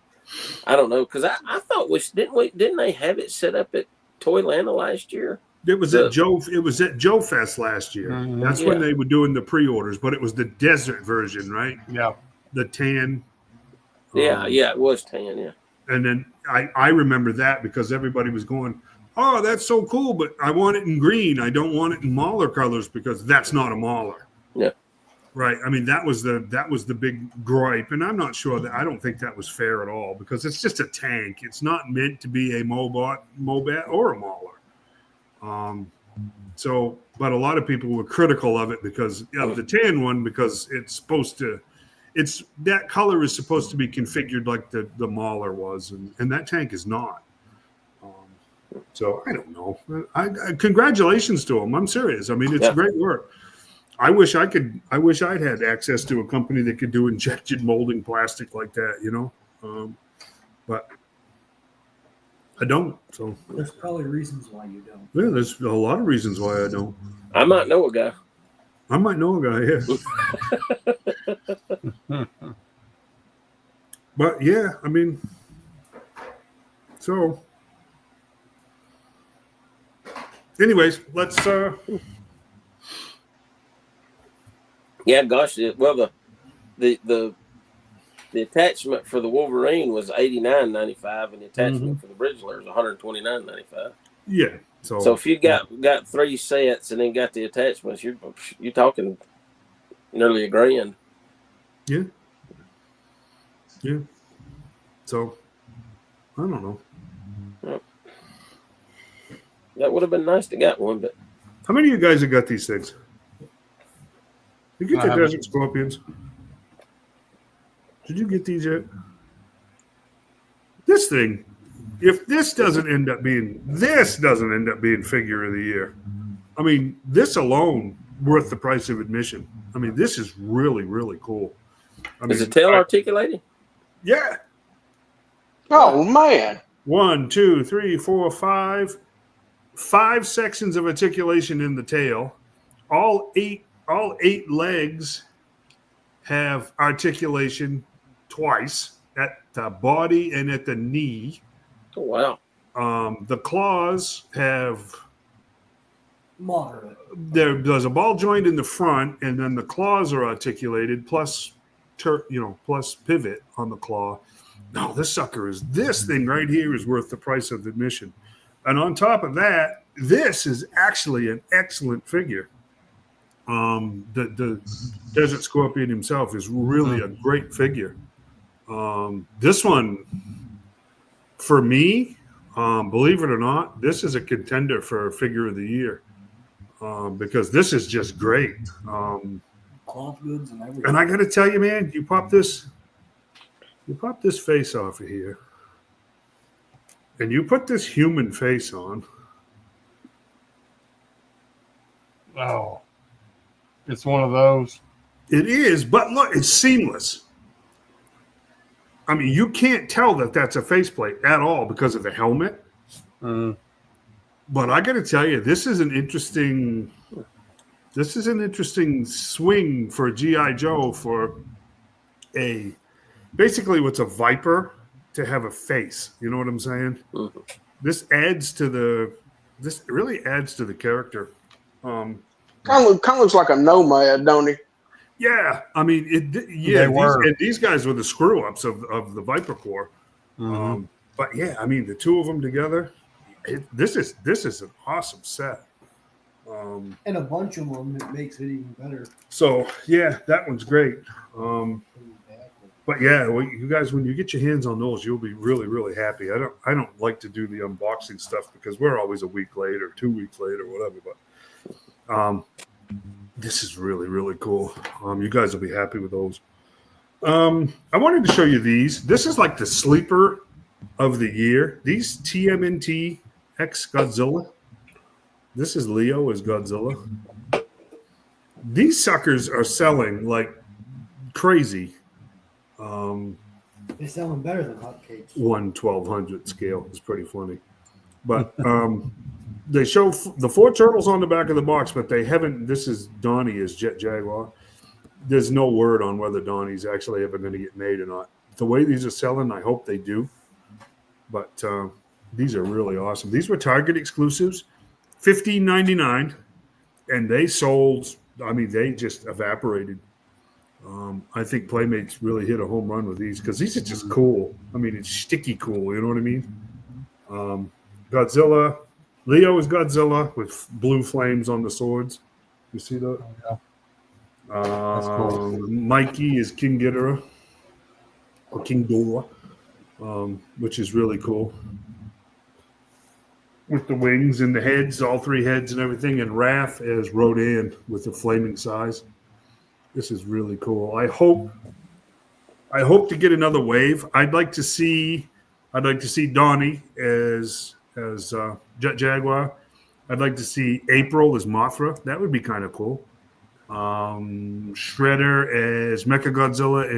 I don't know because I thought didn't they have it set up at Toylanta last year? It was at Joe Fest last year. Mm-hmm. That's when they were doing the pre-orders, but it was the desert version, right? Yeah. The tan. Yeah, it was tan, yeah. And then I remember that because everybody was going, oh, that's so cool, but I want it in green. I don't want it in Mauler colors because that's not a Mauler. Yeah. Right. I mean, that was the big gripe, and I'm not sure that I don't think that was fair at all because it's just a tank. It's not meant to be a Mobat or a Mauler. But a lot of people were critical of it because of the tan one because that color is supposed to be configured like the Mauler was, and that tank is not. So I don't know. Congratulations to them. I'm serious. I mean, it's great work. I wish I'd had access to a company that could do injection molding plastic like that, you know. But I don't. So there's probably reasons why you don't. Yeah, there's a lot of reasons why I don't. I might know a guy. Yeah. But yeah, I mean, so. Anyways, let's. Yeah, gosh. Well, the attachment for the Wolverine was $89.95, and the attachment for the Bridgeler is $129.95. Yeah. So if you got three sets and then got the attachments, you're talking nearly $1,000. Yeah. Yeah. So I don't know. Well, that would have been nice to get one, but how many of you guys have got these things? You get the Desert Scorpions? Did you get these yet? This thing, if this doesn't end up being figure of the year, I mean, this alone worth the price of admission. I mean, this is really, really cool. Is the tail articulated? Yeah. Oh man. 1, 2, 3, 4, 5. 5 sections of articulation in the tail. All eight legs have articulation twice at the body and at the knee. Oh, wow. The claws have moderate. There's a ball joint in the front, and then the claws are articulated plus pivot on the claw. No, this thing right here is worth the price of admission. And on top of that, this is actually an excellent figure. The Desert Scorpion himself is really a great figure. This one, for me, believe it or not, this is a contender for figure of the year because this is just great. Cloth goods and everything. And I got to tell you, man, you pop this face off of here, and you put this human face on. Oh, it's one of those. It is, but look, it's seamless. I mean, you can't tell that that's a faceplate at all because of the helmet. But I got to tell you, this is an interesting swing for GI Joe for basically what's a Viper to have a face. You know what I'm saying? Mm-hmm. This really adds to the character. Kind of looks like a nomad, don't he? Yeah, I mean, these guys were the screw ups of the Viper Corps. Mm-hmm. But yeah, I mean, the two of them together, this is an awesome set. And a bunch of them, it makes it even better. So yeah, that one's great. But yeah, you guys, when you get your hands on those, you'll be really, really happy. I don't like to do the unboxing stuff because we're always a week late or 2 weeks late or whatever. But this is really, really cool. You guys will be happy with those. I wanted to show you these. This is like the sleeper of the year. These TMNT X Godzilla. This is Leo as Godzilla. These suckers are selling like crazy. They're selling better than hotcakes. 1/1200 scale is pretty funny. But they show the 4 turtles on the back of the box, but they haven't. This is Donnie as Jet Jaguar. There's no word on whether Donnie's actually ever going to get made or not. The way these are selling, I hope they do. But these are really awesome. These were Target exclusives, $15.99, and they sold. I mean, they just evaporated. I think Playmates really hit a home run with these because these are just cool. I mean, it's sticky cool. You know what I mean? Godzilla. Leo is Godzilla with blue flames on the swords. You see that? Yeah. That's cool. Mikey is King Ghidorah or King Ghidorah, which is really cool. With the wings and the heads, all 3 heads and everything, and Raph as Rodan with the flaming size. This is really cool. I hope to get another wave. I'd like to see Donnie as Jet Jaguar. I'd like to see April as Mothra. That would be kind of cool. Shredder as Mechagodzilla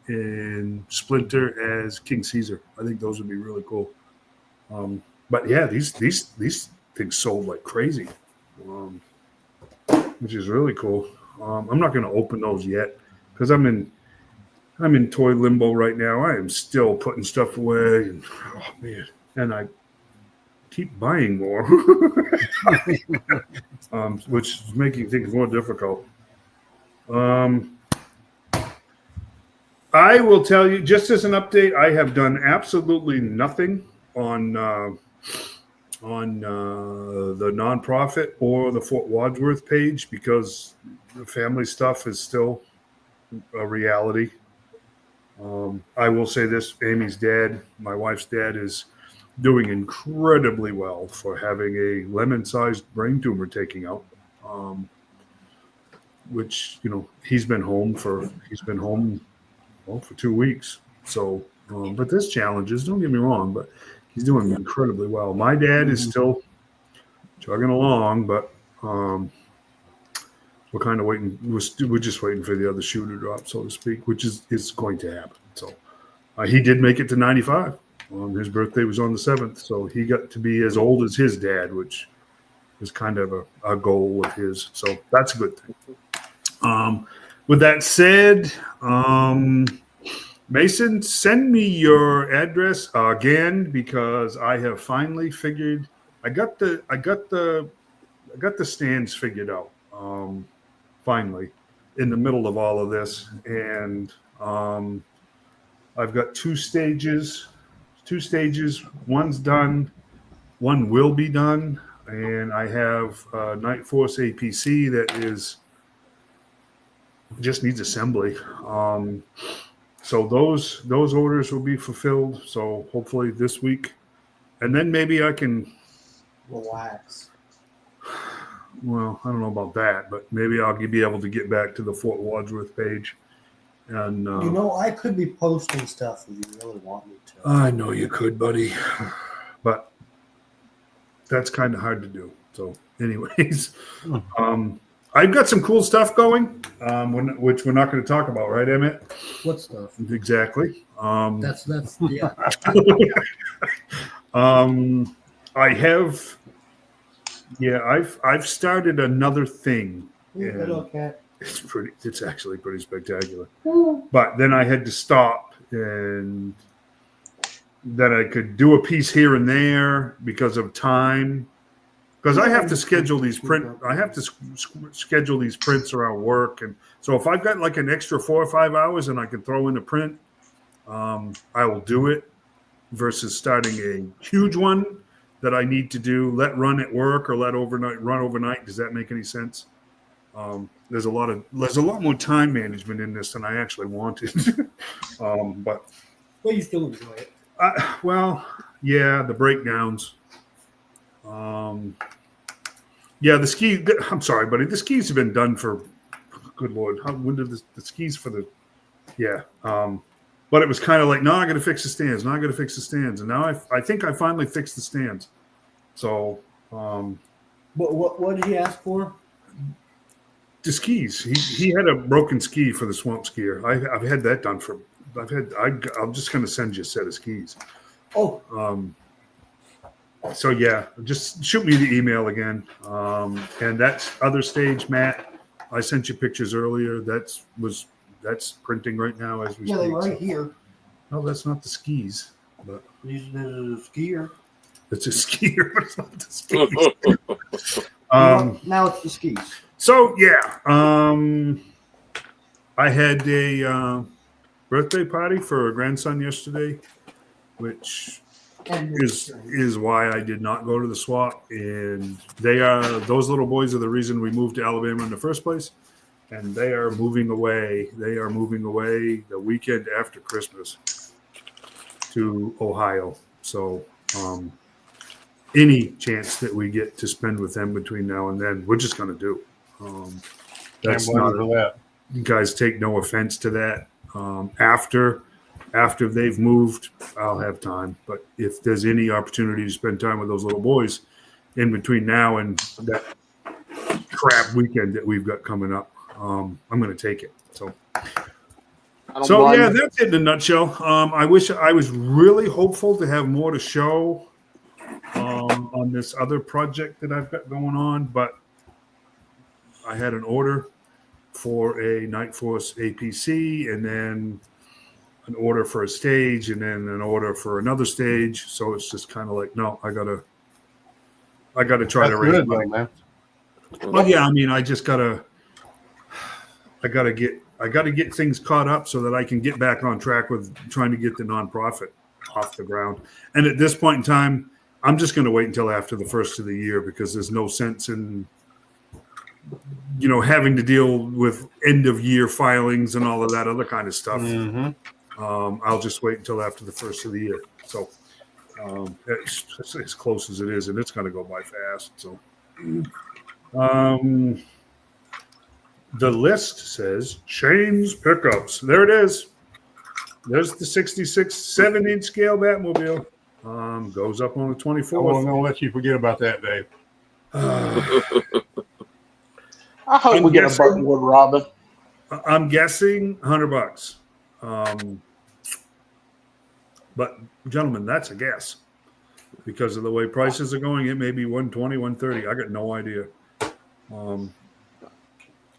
and Splinter as King Caesar. I think those would be really cool. But yeah, these things sold like crazy, which is really cool. I'm not going to open those yet because I'm in toy limbo right now. I am still putting stuff away, and oh man, and I keep buying more, which is making things more difficult. I will tell you, just as an update, I have done absolutely nothing on the nonprofit or the Fort Wadsworth page because the family stuff is still a reality. I will say this: Amy's dad, my wife's dad, is doing incredibly well for having a lemon-sized brain tumor taken out. Which he's been home for 2 weeks. So, but there's challenges. Don't get me wrong, but he's doing incredibly well. My dad is still chugging along, but we're kind of waiting. We're just waiting for the other shoe to drop, so to speak, which is going to happen. So he did make it to 95. His birthday was on the 7th, so he got to be as old as his dad, which is kind of a goal of his. So that's a good thing. With that said, Mason, send me your address again because I have finally figured. I got the stands figured out. Finally, in the middle of all of this, and I've got 2 stages. 2 stages. One's done. One will be done, and I have Night Force APC that is just needs assembly. So those orders will be fulfilled. So hopefully this week, and then maybe I can relax. Well, I don't know about that, but maybe I'll be able to get back to the Fort Wadsworth page. And I could be posting stuff if you really want me to. I know you could, buddy, but that's kind of hard to do. So, anyways, I've got some cool stuff going, which we're not going to talk about, right, Emmett? What stuff? Exactly. That's yeah. I have. Yeah, I've started another thing. Hello, cat. It's actually pretty spectacular. But then I had to stop, and then I could do a piece here and there because of time. Because I have to schedule these schedule these prints around work, and so if I've got like an extra 4 or 5 hours and I can throw in a print, I will do it. Versus starting a huge one that I need to do, let run at work or let run overnight. Does that make any sense? There's a lot more time management in this than I actually wanted. But Well, you still enjoy it. Yeah, the breakdowns. Yeah, the ski. I'm sorry, buddy. The skis have been done for. Good Lord, when did the skis for the? Yeah. But it was kind of like, no, I got to fix the stands. Now I got to fix the stands, and now I think I finally fixed the stands. So. What did he ask for? The skis. He had a broken ski for the swamp skier. I've had that done for. I'm just going to send you a set of skis. Oh. So yeah, just shoot me the email again. And that's other stage, Matt. I sent you pictures earlier. That's printing right now as we speak. They're right here. No, that's not the skis. But He's a skier. it's a skier, but it's not the skis. Now it's the skis. So yeah, I had a birthday party for a grandson yesterday, which is why I did not go to the swap. And those little boys are the reason we moved to Alabama in the first place. And they are moving away. They are moving away the weekend after Christmas to Ohio. So any chance that we get to spend with them between now and then, we're just going to do. That's not that. You guys take no offense to that. After they've moved, I'll have time. But if there's any opportunity to spend time with those little boys in between now and that crap weekend that we've got coming up, I'm going to take it. So yeah, that's it in a nutshell. I wish I was really hopeful to have more to show on this other project that I've got going on, but I had an order for a Night Force APC, and then an order for a stage, and then an order for another stage. So it's just kind of like, no, I gotta try to raise money, man. Well, yeah, I mean, I gotta get things caught up so that I can get back on track with trying to get the nonprofit off the ground. And at this point in time, I'm just going to wait until after the first of the year, because there's no sense in, having to deal with end of year filings and all of that other kind of stuff. Mm-hmm. I'll just wait until after the first of the year. So it's as close as it is, and it's going to go by fast. So the list says Shane's pickups. There it is. There's the 66 7-inch scale Batmobile. Goes up on the 24th. I won't let you forget about that, Dave. I hope we get a Burtonwood Robin. I'm guessing $100. But gentlemen, that's a guess. Because of the way prices are going, it may be 120, 130. I got no idea.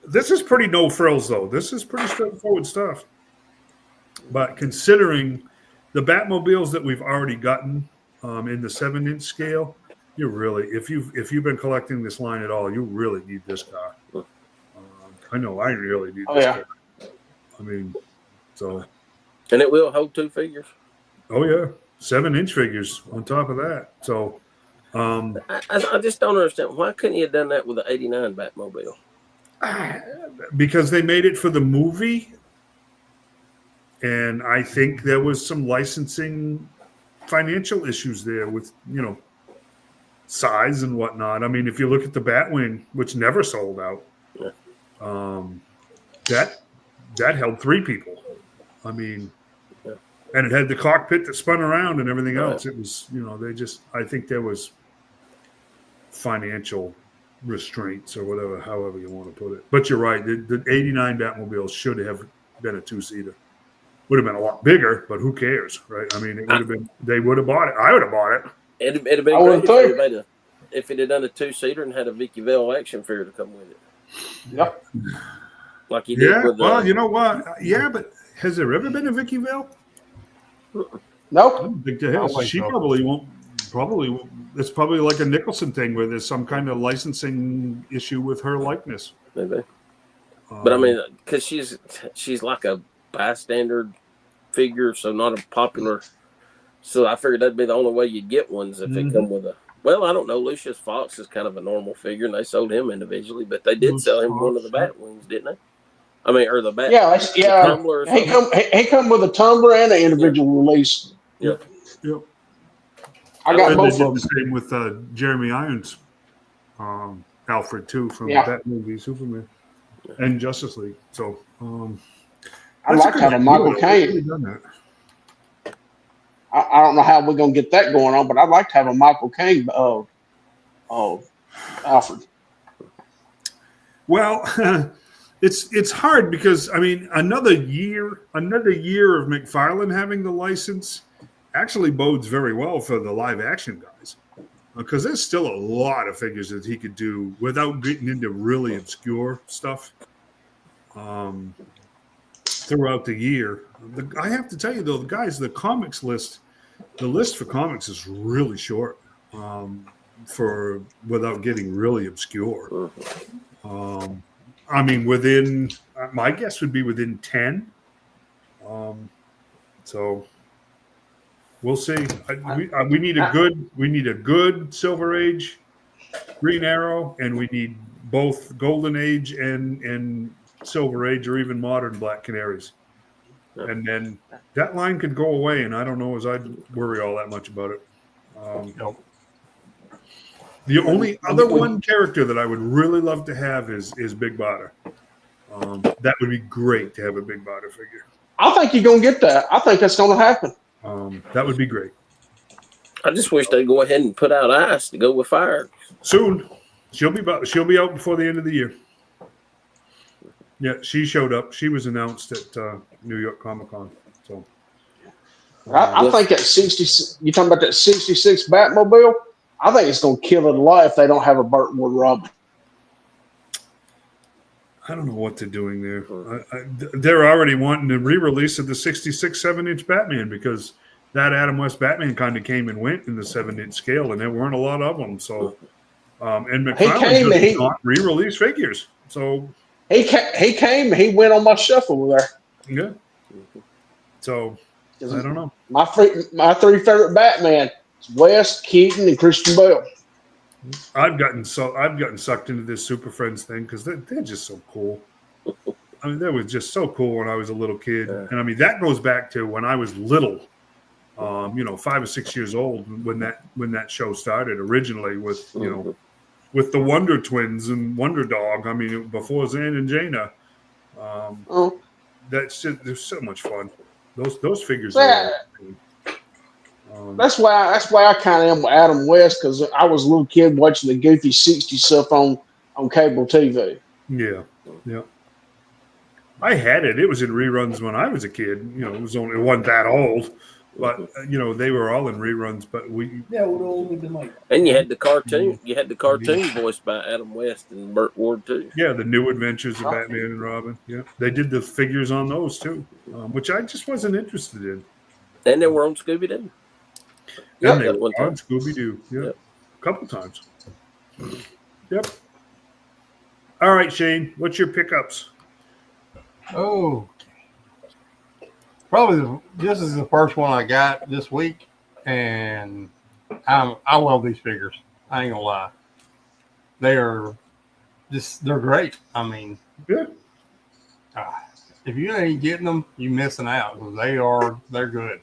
This is pretty no frills, though. This is pretty straightforward stuff. But considering the Batmobiles that we've already gotten in the 7-inch scale, you really, if you've been collecting this line at all, you really need this car. I know I really need this car. I mean, so. And it will hold 2 figures. Oh yeah, 7-inch figures on top of that. So, I just don't understand, why couldn't you have done that with the '89 Batmobile? Because they made it for the movie, and I think there was some licensing financial issues there with size and whatnot. I mean, if you look at the Batwing, which never sold out, that held 3 people. I mean, and it had the cockpit that spun around and everything else. It was, I think there was financial restraints or whatever, however you want to put it. But you're right. The 89 Batmobile should have been a 2-seater. Would have been a lot bigger, but who cares, right? I mean, it would have been. They would have bought it. I would have bought it. It'd have been great if it had done a 2-seater and had a Vicky Vale action figure to come with it. Yep. Like he did with well, you know what? Yeah, but has there ever been a Vicky Vale? Nope. I don't think there has. She probably won't. Probably it's probably like a Nicholson thing where there's some kind of licensing issue with her likeness. Maybe. But I mean, because she's like a bystander figure, so not a popular. So I figured that'd be the only way you'd get ones if they come with a. Well, I don't know. Lucius Fox is kind of a normal figure, and they sold him individually, but they did sell him one of the bat wings, didn't they? I mean, or the bat. Yeah. He come with a tumbler and an individual release. Yep. I got both of them. The same with Jeremy Irons, Alfred too from that movie, Superman, and Justice League. So I'd like to have a Michael Caine. I don't know how we're gonna get that going on, but I'd like to have a Michael Caine Alfred. Well, it's hard because I mean another year of McFarlane having the license actually bodes very well for the live action guys because there's still a lot of figures that he could do without getting into really obscure stuff throughout the year. I have to tell you though, the comics list, the list for comics is really short for without getting really obscure. I mean, within my guess would be within 10. So we'll see. We need a good Silver Age Green Arrow, and we need both Golden Age and Silver Age, or even modern Black Canaries. And then that line could go away, and I don't know as I'd worry all that much about it. The only other one character that I would really love to have is Big Bada. That would be great to have a Big Bada figure. I think you're going to get that. I think that's going to happen. That would be great. I just wish they'd go ahead and put out ice to go with fire. Soon. She'll be out before the end of the year. Yeah, she showed up. She was announced at New York Comic Con. So I think that 60. You talking about that 66 Batmobile? I think it's going to kill it a lot if they don't have a Burtwood Robin. I don't know what they're doing there. They're already wanting to re-release of the 66 7-inch Batman because that Adam West Batman kind of came and went in the 7-inch scale, and there weren't a lot of them. So, and McFarlane does not re-release figures. So he came. He went on my shelf over there. Yeah. So I don't know. My three favorite Batman: West, Keaton, and Christian Bale. I've gotten sucked into this Super Friends thing because they're just so cool. I mean, they were just so cool when I was a little kid, and I mean that goes back to when I was little, 5 or 6 years old when that show started originally with with the Wonder Twins and Wonder Dog. I mean, before Zan and Jaina. They're so much fun. Those figures. That's why I kind of am with Adam West because I was a little kid watching the Goofy 60 stuff on cable TV. Yeah. I had it. It was in reruns when I was a kid. It wasn't that old, but they were all in reruns. But it would have only been like. And you had the cartoon. You had the cartoon voiced by Adam West and Burt Ward too. Yeah, the New Adventures of Batman and Robin. Yeah, they did the figures on those too, which I just wasn't interested in. And they were on Scooby Doo. Yeah, they were on Scooby Doo. Yeah, a couple times. Yep. All right, Shane, what's your pickups? Oh, probably this is the first one I got this week, and I love these figures. I ain't gonna lie, they're great. I mean, yeah. If you ain't getting them, you missing out because they're good.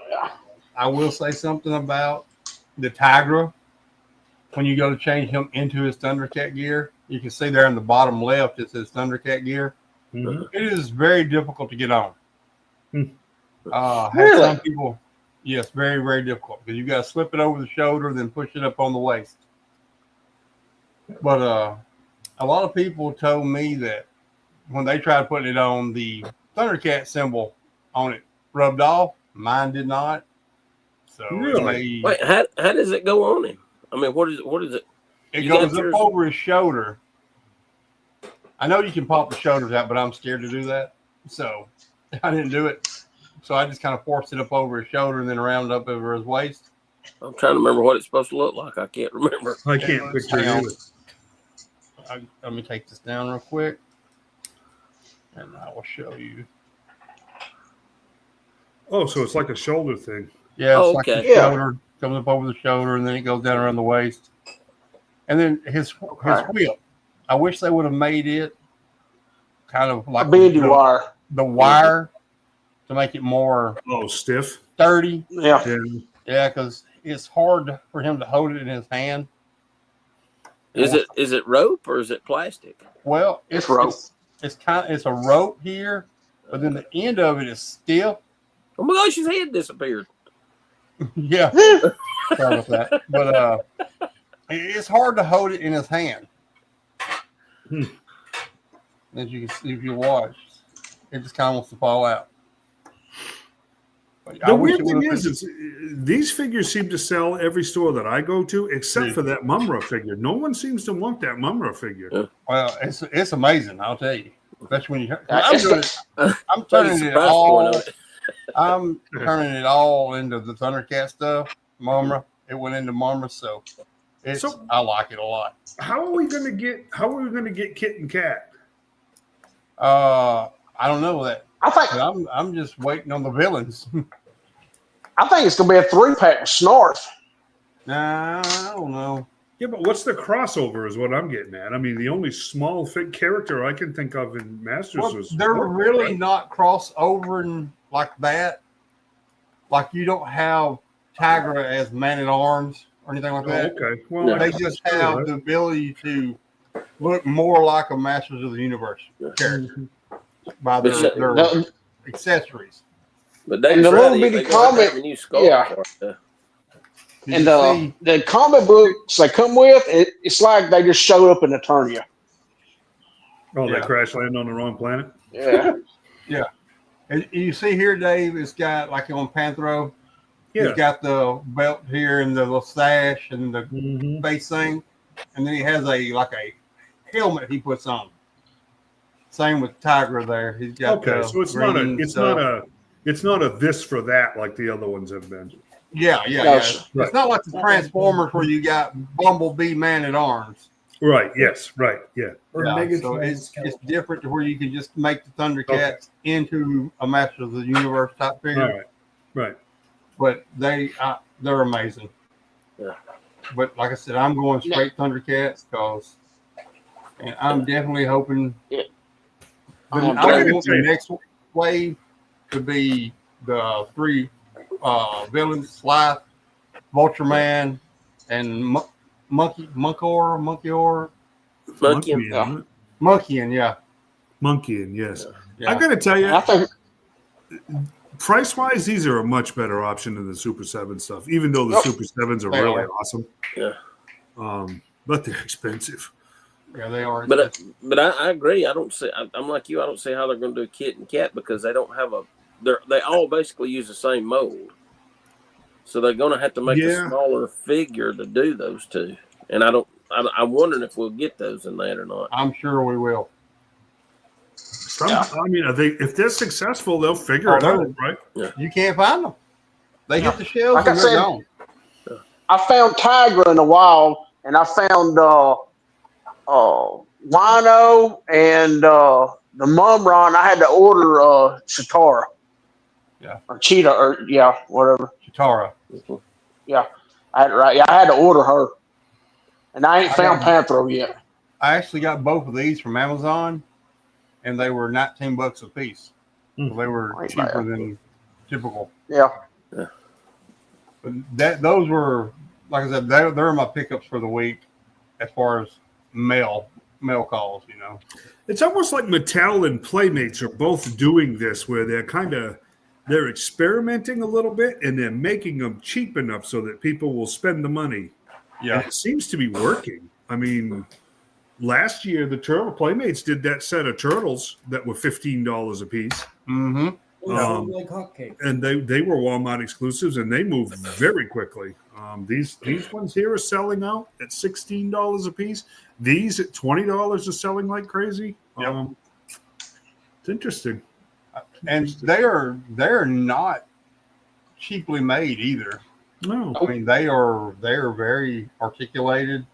Yeah. I will say something about the Tigra. When you go to change him into his Thundercat gear, you can see there in the bottom left it says Thundercat gear. Mm-hmm. It is very difficult to get on. Really? Some people, yes, very, very difficult because you got to slip it over the shoulder, then push it up on the waist. But a lot of people told me that when they tried putting it on, the Thundercat symbol on it rubbed off. Mine did not. So Really? Wait, how does it go on him? I mean, what is it? It You goes got up yours? over his shoulder. I know you can pop the shoulders out, but I'm scared to do that. So I didn't do it. So I just kind of forced it up over his shoulder and then around up over his waist. I'm trying to remember what it's supposed to look like. I can't remember. I can't picture it Hang on. either. Let me take this down real quick, and I will show you. Oh, so it's like a shoulder thing. Yeah, it's Oh, like okay. the shoulder comes up over the shoulder, and then it goes down around the waist. And then his whip. I wish they would have made it kind of like A bendy wire. the wire to make it more stiff. sturdy. Yeah. Yeah, because it's hard for him to hold it in his hand. Is it rope or is it plastic? Well, It's rope. It's a rope here, but then the end of it is stiff. Oh my gosh, his head disappeared. Yeah, sorry about that. But it's hard to hold it in his hand. As you can see, if you watch, it just kind of wants to fall out. But The weird thing is these figures seem to sell every store that I go to, except for that Mumra figure. No one seems to want that Mumra figure. Well, it's amazing, I'll tell you. Especially when I'm Turning turning it all. I'm turning it all into the Thundercat stuff. Mumra, it went into Mumra, so I like it a lot. How are we going to get Kit and Kat? I don't know that. I think I'm just waiting on the villains. I think it's gonna be a 3-pack with Snarf. Nah, I don't know. Yeah, but what's the crossover is what I'm getting at. I mean, the only small fig character I can think of in Masters was... They're really not crossovering like that. Like you don't have Tigra as Man-at-Arms or anything like that. Okay. Well, They just have the ability to look more like a Masters of the Universe character by their accessories. But and the little bitty comic, and the comic books they come with, it's like they just showed up in Eternia. Oh, they crash land on the wrong planet? Yeah. Yeah. And you see here, Dave, it's got like on Panthro, he's got the belt here and the little sash and the face thing. And then he has a helmet he puts on. Same with Tigra there. He's got so it's not a this for that like the other ones have been. Yeah. It's not like the Transformers where you got Bumblebee Man-at-Arms. Right. Yes. Right. Yeah. So it's different to where you can just make the Thundercats into a Master of the Universe type figure. Right. But they're amazing. Yeah. But like I said, I'm going straight Thundercats and I'm definitely hoping. Yeah. I want the next wave to be the 3 villains: Slife, Vulture-Man, and Monkey-Or. Monkey-In, yeah. Monkey-In, yes. Yeah. I got to tell you, I think price-wise, these are a much better option than the Super 7 stuff, even though the Super 7s are really awesome. Yeah. But they're expensive. Yeah, they are. But I agree. I'm like you. I don't see how they're going to do Kit and Kat because they don't have they all basically use the same mold. So they're going to have to make a smaller figure to do those two. And I'm wondering if we'll get those in that or not. I'm sure we will. I mean, if they're successful, they'll figure it out, right? Yeah. You can't find them. They hit the shelves like and they're gone. I found Tigra in the wild, and I found Wino and the Mumron. I had to order Chitara. Yeah. Or Cheetah, or whatever. Chitara. Yeah. I had to order her. And I ain't found Panthro yet. I actually got both of these from Amazon, and they were $19 a piece. So they were cheaper than typical. Yeah. But those were, like I said, they're my pickups for the week as far as mail calls, you know. It's almost like Mattel and Playmates are both doing this, where they're experimenting a little bit and they're making them cheap enough so that people will spend the money. Yeah, and it seems to be working. I mean, last year the Turtle Playmates did that set of turtles that were $15 a piece. Mm-hmm. Like hotcakes. And they were Walmart exclusives, and they moved very quickly. These ones here are selling out at $16 a piece. These at $20 are selling like crazy. Yep. It's interesting. And they're not cheaply made either. No, I mean, they are very articulated.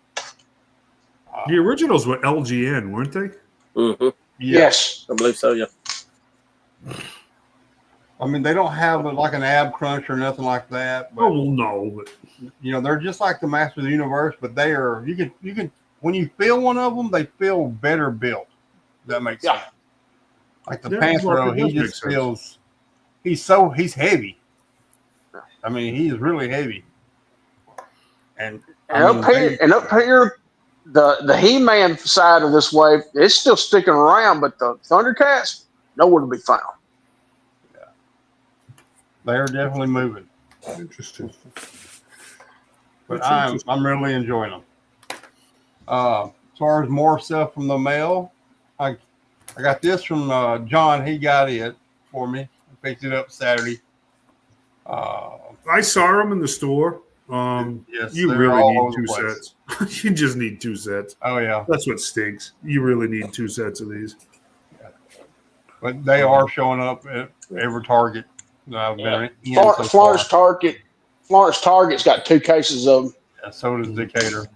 the originals were LGN, weren't they? Mm-hmm. Yes. I believe so. Yeah. I mean, they don't have like an ab crunch or nothing like that. But, Oh well, no, but they're just like the Master of the Universe, but they are. You can when you feel one of them, they feel better built. That makes sense. Like the Panthro, he just feels. He's heavy. I mean, he is really heavy. And up here, the He-Man side of this wave, it's still sticking around, but the Thundercats, nowhere to be found. Yeah. They are definitely moving. interesting. But I'm really enjoying them. As far as more stuff from the mail, I got this from John. He got it for me. I picked it up Saturday. I saw them in the store. Yes, you they're really all need over two the place. sets. You just need two sets. Oh yeah, That's what stinks. You really need two sets of these. but they are showing up at every Target that I've been in. Florence Target's got 2 cases of them. Yeah, so does Decatur.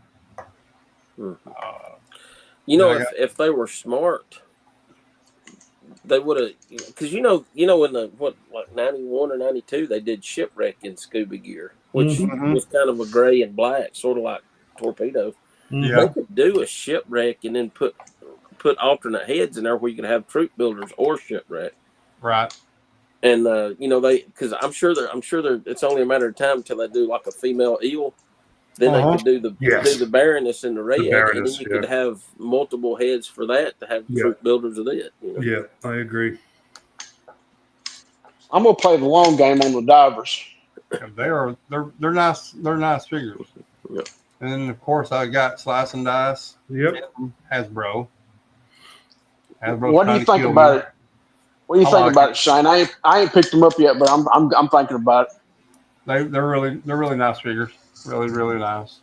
If they were smart, they would have, because in the 91 or 92 they did Shipwreck in scuba gear, which was kind of a gray and black, sort of like Torpedo. Yeah. They could do a Shipwreck and then put alternate heads in there where you could have troop builders or Shipwreck. Right. And because I'm sure it's only a matter of time until they do like a female eel. Then they could do the Baroness and the Red, and then you could have multiple heads for that to have troop builders of it. Yeah, I agree. I'm gonna play the long game on the divers. Yeah, they're nice. They're nice figures. Yeah. And then of course I got Slice and Dice. Yep. Hasbro. What do you think about it? What do you think about it, Shane? I ain't picked them up yet, but I'm thinking about it. They're really nice figures. Really, really nice.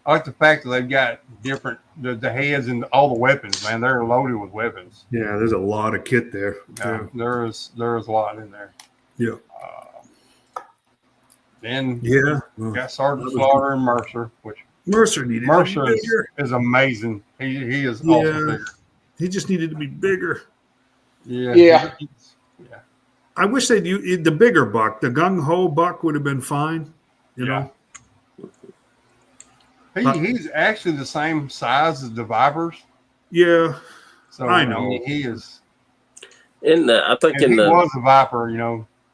I like the fact that they've got different the heads and all the weapons. Man, they're loaded with weapons. Yeah, there's a lot of kit there. Yeah. There is a lot in there. Yeah. Then got Sergeant Slaughter and Mercer, which Mercer is amazing. He is also bigger. He just needed to be bigger. Yeah. I wish they'd use the bigger buck. The gung ho buck would have been fine. You know. He's actually the same size as the Vipers. Yeah. So I know he is. He was a Viper,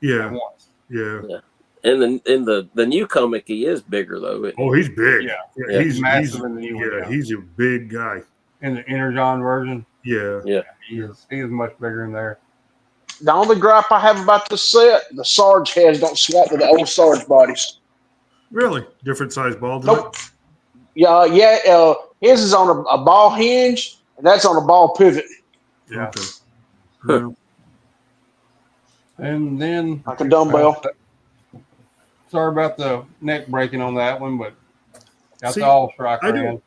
Yeah. Once. Yeah. In the new comic, he is bigger though. Oh, he's big. Yeah. He's massive in the new one. Yeah, he's a big guy. In the Energon version. Yeah. Yeah. He is much bigger in there. The only gripe I have about this set, the Sarge heads don't swap with the old Sarge bodies. Really? Different size ball? Nope. Yeah. His is on a ball hinge, and that's on a ball pivot. Yeah. Okay. Yeah. And then like a dumbbell. Sorry about the neck breaking on that one, but got the all striker in.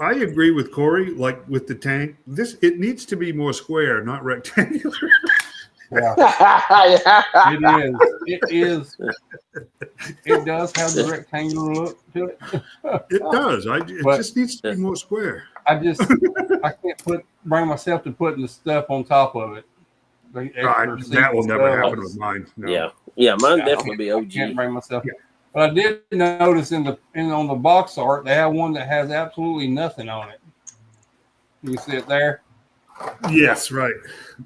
I agree with Corey, like with the tank. It needs to be more square, not rectangular. Yeah. It is. It does have the rectangular look to it. It does. It just needs to be more square. I can't bring myself to putting the stuff on top of it. That will never happen with mine. No. Yeah, mine definitely be OG. I can't bring myself. Yeah. But I did notice on the box art they have one that has absolutely nothing on it. You see it there? Yes, right.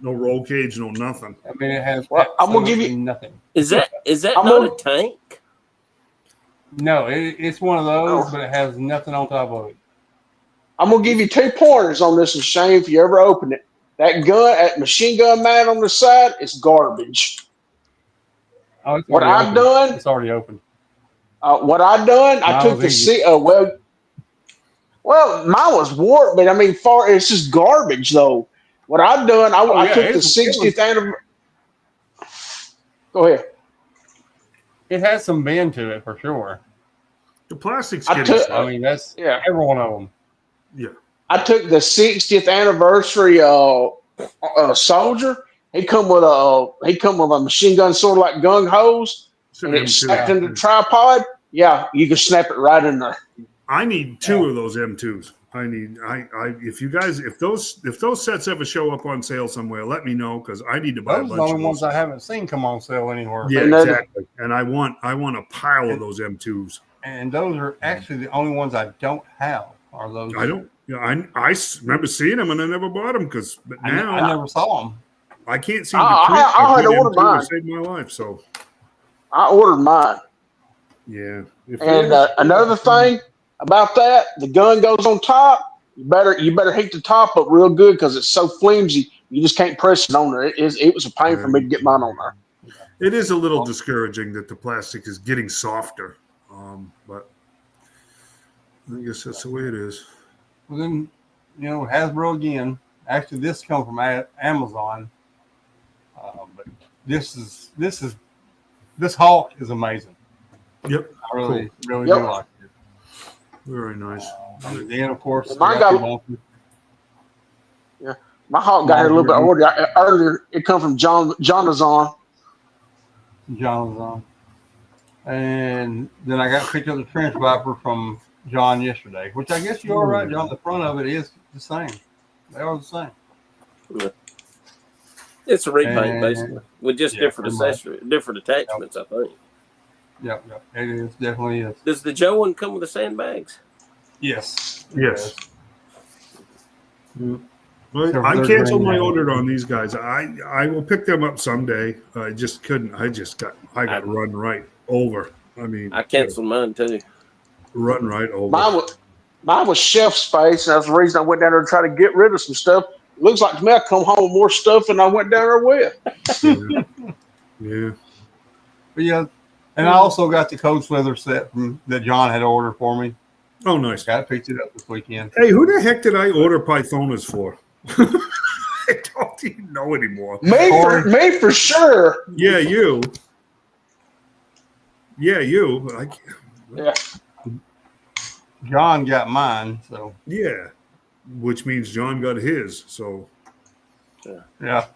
No roll cage, no nothing. I mean, it has. I'm gonna give you nothing. Is that not a tank? No, it's one of those, but it has nothing on top of it. I'm gonna give you 2 pointers on this, and Shane, if you ever open it, that machine gun mat on the side is garbage. Oh, what I've done? It's already open. What I've done? I took the Well, mine was warped, but I mean, it's just garbage though. What I've done, I yeah, took the it 60th anniversary. Go ahead. It has some bend to it for sure. The plastic's I getting took- soft. I mean, that's Yeah. every one of them. Yeah. I took the 60th anniversary soldier. He come with a machine gun, sort of like gung hos, It's an and it M2. snapped into the tripod. Yeah, you can snap it right in there. I need 2 of those M2s. If those sets ever show up on sale somewhere, let me know because I need to buy Those a are bunch the of only ones those. I haven't seen come on sale anywhere. Yeah, Another- exactly. And I want a pile of those M2s. And those are actually the only ones I don't have. Are those? I don't. I remember seeing them and I never bought them but now I never saw them. I can't seem to I print had a to good order M2 mine. to save my life. So I ordered mine. yeah. And another thing about that, the gun goes on top. You better heat the top up real good because it's so flimsy. You just can't press it on there. It was a pain for me to get mine on there. It is a little discouraging that the plastic is getting softer, but I guess that's the way it is. Well, then, Hasbro again. Actually, this comes from Amazon, but this Hawk is amazing. Yep, I really Yep. do like it. very nice. And then, of course, Mine we got got- the My Hawk got here a little bit earlier. It come from Jonathan. John's on. And then I got picked up the trench viper from John yesterday, which I guess you are right, John. The front of it is the same. They are the same. It's a repaint, And- basically, with just Yeah, different pretty much. accessories, different attachments, I think. Yep. It is definitely is. Does the Joe one come with the sandbags? Yes. Yes. But So I they're canceled green my now. order on these guys. I will pick them up someday. I just couldn't. I got run right over. I mean, I canceled mine too. run right over. Mine was shelf space, and that's the reason I went down there to try to get rid of some stuff. Looks like to me I come home with more stuff than I went down there with. Yeah. But yeah, and I also got the coach leather set that John had ordered for me. Oh, nice. I picked it up this weekend. Hey, who the heck did I order Pythonas for? I don't even know anymore. Me for sure. Yeah, you. Yeah, you. But I can't. Yeah. John got mine, so Yeah, which means John got his. So, yeah.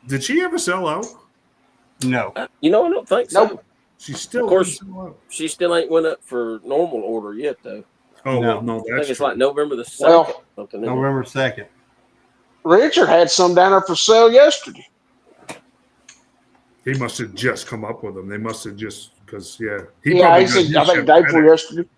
did she ever sell out? No. I don't think so. Nope. She still Of course. didn't sell out. She still ain't went up for normal order yet, though. Oh, No. well, no, I think that's it's true. like November the 2nd. Well, something, isn't it? November 2nd. Richard had some down there for sale yesterday. He must have just come up with them. They must have just because he Yeah, probably he said got I his think day shipped before FedEx. yesterday.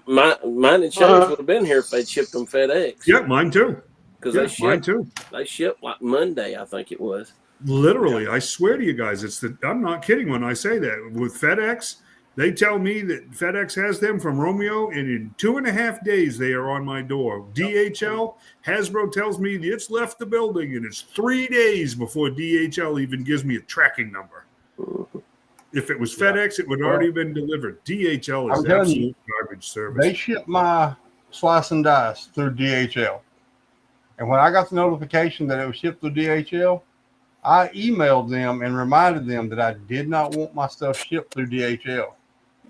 Mine and Shane's would have been here if they'd shipped them FedEx. Yeah, mine too. Because Yeah, mine too. they shipped like Monday, I think it was. Literally, I swear to you guys, I'm not kidding when I say that. With FedEx, they tell me that FedEx has them from Romeo, and in 2.5 days they are on my door. DHL, Hasbro tells me it's left the building, and it's 3 days before DHL even gives me a tracking number. If it was FedEx, it would already been delivered. DHL is I'm telling absolute you, garbage service. They shipped my slice and dice through DHL. And when I got the notification that it was shipped through DHL, I emailed them and reminded them that I did not want my stuff shipped through DHL.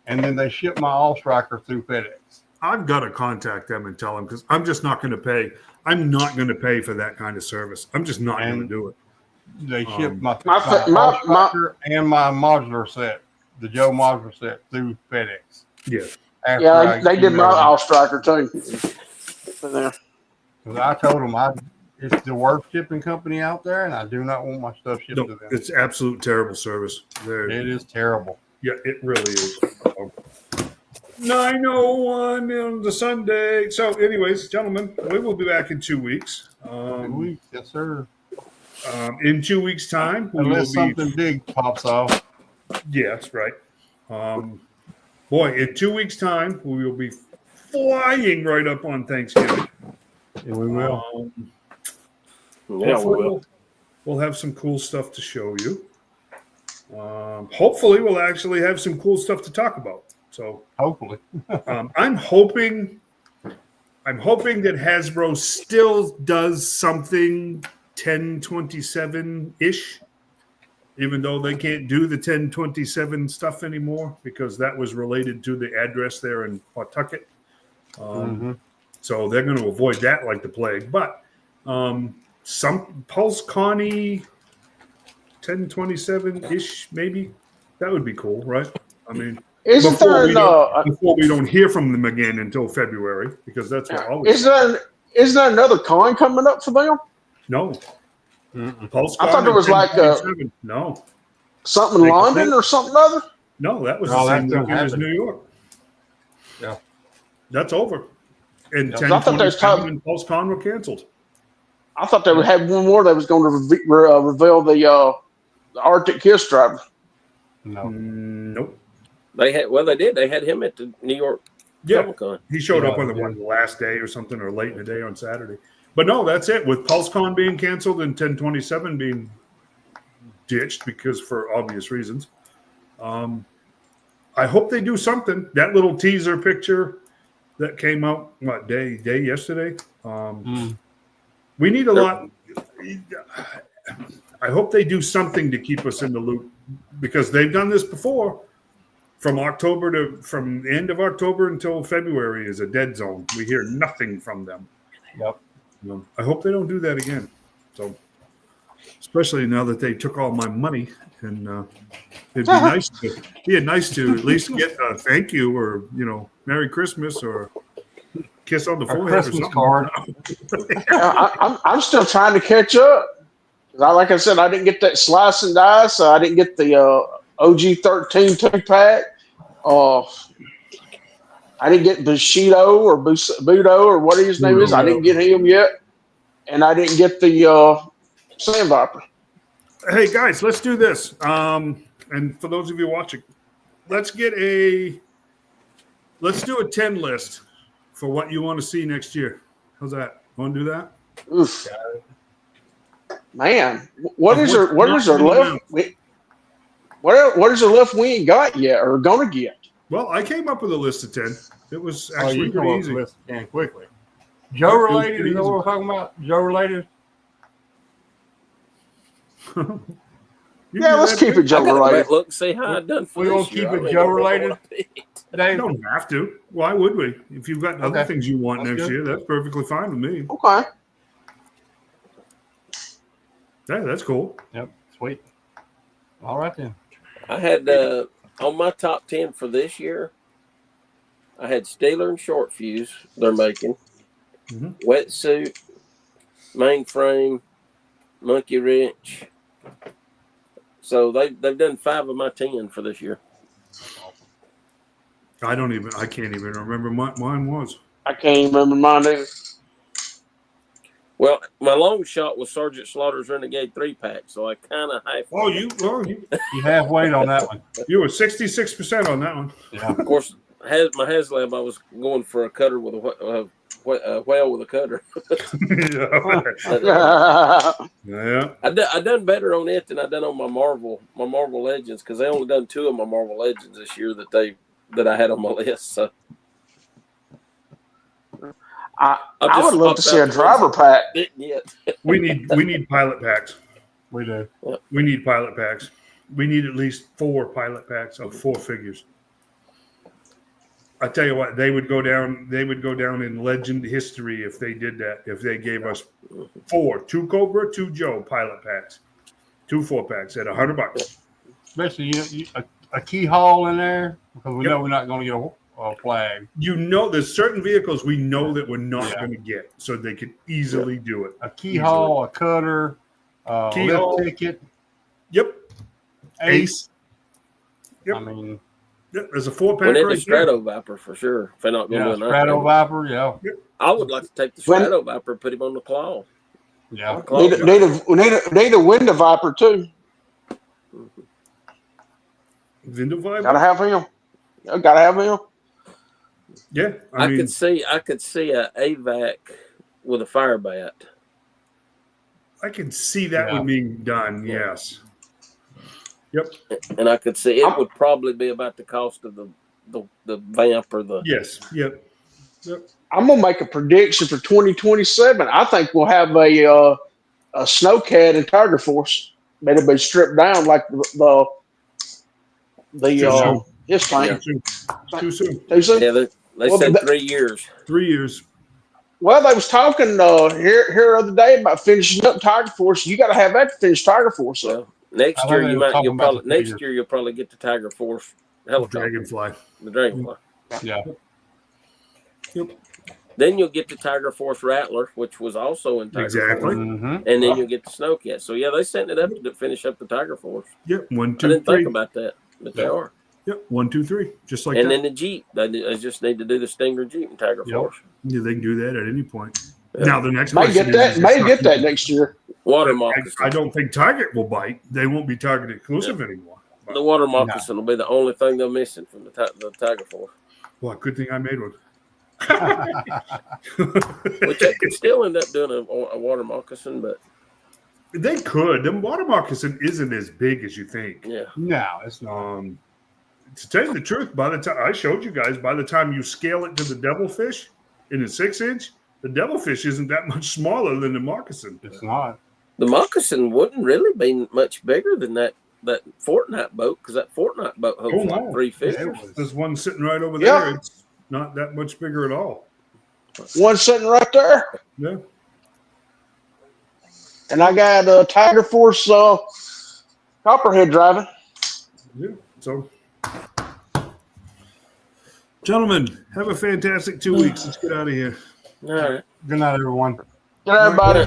And then they shipped my All Striker through FedEx. I've got to contact them and tell them because I'm just not going to pay. I'm not going to pay for that kind of service. I'm just not going to do it. They shipped my my- All Striker and my modular set, the Joe modular set, through FedEx. Yeah. After Yeah, they did my emailed them. all striker too. Yeah. 'Cause I told them it's the worst shipping company out there, and I do not want my stuff shipped No, to them. it's absolute terrible service. It is terrible. Yeah, it really is. 9:01 on the Sunday. So, anyways, gentlemen, we will be back in 2 weeks. Yes, sir. In 2 weeks' time, we Unless will be. something big pops off. Yes, right. Boy, in 2 weeks' time, we will be flying right up on Thanksgiving. Yeah, we will. Yeah, we Hopefully will. we'll have some cool stuff to show you. Hopefully, we'll actually have some cool stuff to talk about. So, Hopefully. I'm hoping I'm hoping that Hasbro still does something 1027-ish, even though they can't do the 1027 stuff anymore because that was related to the address there in Pawtucket. So they're going to avoid that like the plague. But some Pulse Connie 1027-ish, maybe. That would be cool, right? I mean, before we don't hear from them again until February, because that's what always. Isn't there another con coming up for them? No. Pulse I thought there was like no something in London or something other. No, that was the same weekend as New York. Yeah, that's over. And I thought they and Pulse Con were canceled. I thought they would have one more. They was going to reveal the Arctic Kiss driver. No, nope. They did. They had him at the New York Comic-Con. He showed up on the last day or something, or late in the day on Saturday. But no, that's it. With PulseCon being canceled and 1027 being ditched because for obvious reasons. I hope they do something. That little teaser picture that came out day yesterday. We need a lot. I hope they do something to keep us in the loop because they've done this before. From the end of October until February is a dead zone. We hear nothing from them. Yep. I hope they don't do that again. So, especially now that they took all my money, and it'd be nice to at least get a thank you or Merry Christmas or kiss on the forehead or something. Card. I'm still trying to catch up. Like I said, I didn't get that slice and dice. I didn't get the OG 13 2-pack. I didn't get Bushido or Budo or what his name is. I didn't get him yet, and I didn't get the Sand Viper. Hey guys, let's do this. And for those of you watching, let's do a 10 list for what you want to see next year. How's that? Want to do that? Oof. Man, what is there left? What is there left we ain't got yet or gonna get? Well, I came up with a list of 10. It was actually pretty easy. List again quickly. Joe related, is that what we're talking about? Joe related? Yeah, let's keep it Joe related. Look, see how I done for We're going to keep it Joe related? You don't have to. Why would we? If you've got other things you want next year, that's perfectly fine with me. Okay. Yeah, that's cool. Yep, sweet. All right then. I had on my top 10 for this year, I had Steeler and Short Fuse they're making, Wetsuit, Mainframe, Monkey Wrench. So they've done 5 of my 10 for this year. I can't even remember mine was. I can't even remember mine either. Well, my long shot was Sergeant Slaughter's Renegade 3-pack, so I kind of half. Oh, you halfway on that one. You were 66% on that one. Yeah. Of course, my HasLab, I was going for a cutter with a whale with a cutter. Yeah. I done better on it than I done on my Marvel Legends because they only done 2 of my Marvel Legends this year that I had on my list. So. I would love to see a driver pack. We need pilot packs. We do. We need pilot packs. We need at least 4 pilot packs of 4 figures. I tell you what, they would go down in legend history if they did that. If they gave us 4, 2 Cobra, 2 Joe pilot packs, 2 4-packs at $100. Especially a key haul in there because we know we're not going to get a flag. There's certain vehicles we know that we're not going to get, so they could easily do it. A key haul, a cutter, lift ticket. Yep. Ace. Yep. I mean, there's a 4-pack. We need the Strato Viper for sure. If they're not going to do a Strato Viper, yeah. Yep. I would like to take the Strato Viper and put him on the claw. Yeah. Need a window Viper too. Window Viper. Gotta have him. Gotta have him. Yeah, I could see a AVAC with a fire bat. I can see that one being done. Yeah. Yes. Yep. And I could see it would probably be about the cost of the vamp or the. Yes. Yep. I'm gonna make a prediction for 2027. I think we'll have a snowcat and tiger force. It'll be stripped down like the his thing. Yeah. Too soon. Too soon? Yeah, they Well, said 3 years. 3 years. Well, they was talking here the other day about finishing up Tiger Force. You got to have that to finish Tiger Force. So. Well, next I year think they you were might talking you'll about probably the next figure. year you'll probably get the Tiger Force helicopter, Dragonfly. the Dragonfly. Yeah. Yep. Then you'll get the Tiger Force Rattler, which was also in Tiger Exactly. Force, Mm-hmm. and then you'll get the Snowcat. So yeah, they setting it up to finish up the Tiger Force. Yep. 1, I 2, didn't 3. think about that, but they Yep. are. Yep. 1, 2, 3. Just like And that. then the Jeep, they just need to do the Stinger Jeep and Tiger Yep. Force. Yeah, they can do that at any point. Yeah. Now the next May question get that. is, May get that next year. Water I moccasin. don't think Target will bite. They won't be Target exclusive anymore. The water moccasin will be the only thing they're missing from the Tiger Force. Well, good thing I made one. Which they could still end up doing a water moccasin, but They could. The water moccasin isn't as big as you think. yeah. No, it's not. To tell you the truth, by the time I showed you guys, by the time you scale it to the devilfish in a 6-inch, the devilfish isn't that much smaller than the moccasin. It's not. The moccasin wouldn't really be much bigger than that Fortnite boat, because that Fortnite boat holds Oh, like no. 350. It was- There's one sitting right over Yeah. there. It's not that much bigger at all. One sitting right there, Yeah. and I got a Tiger Force Copperhead driving. Yeah. So, gentlemen, have a fantastic 2 weeks. Let's get out of here. All right. Good night, everyone. Get everybody.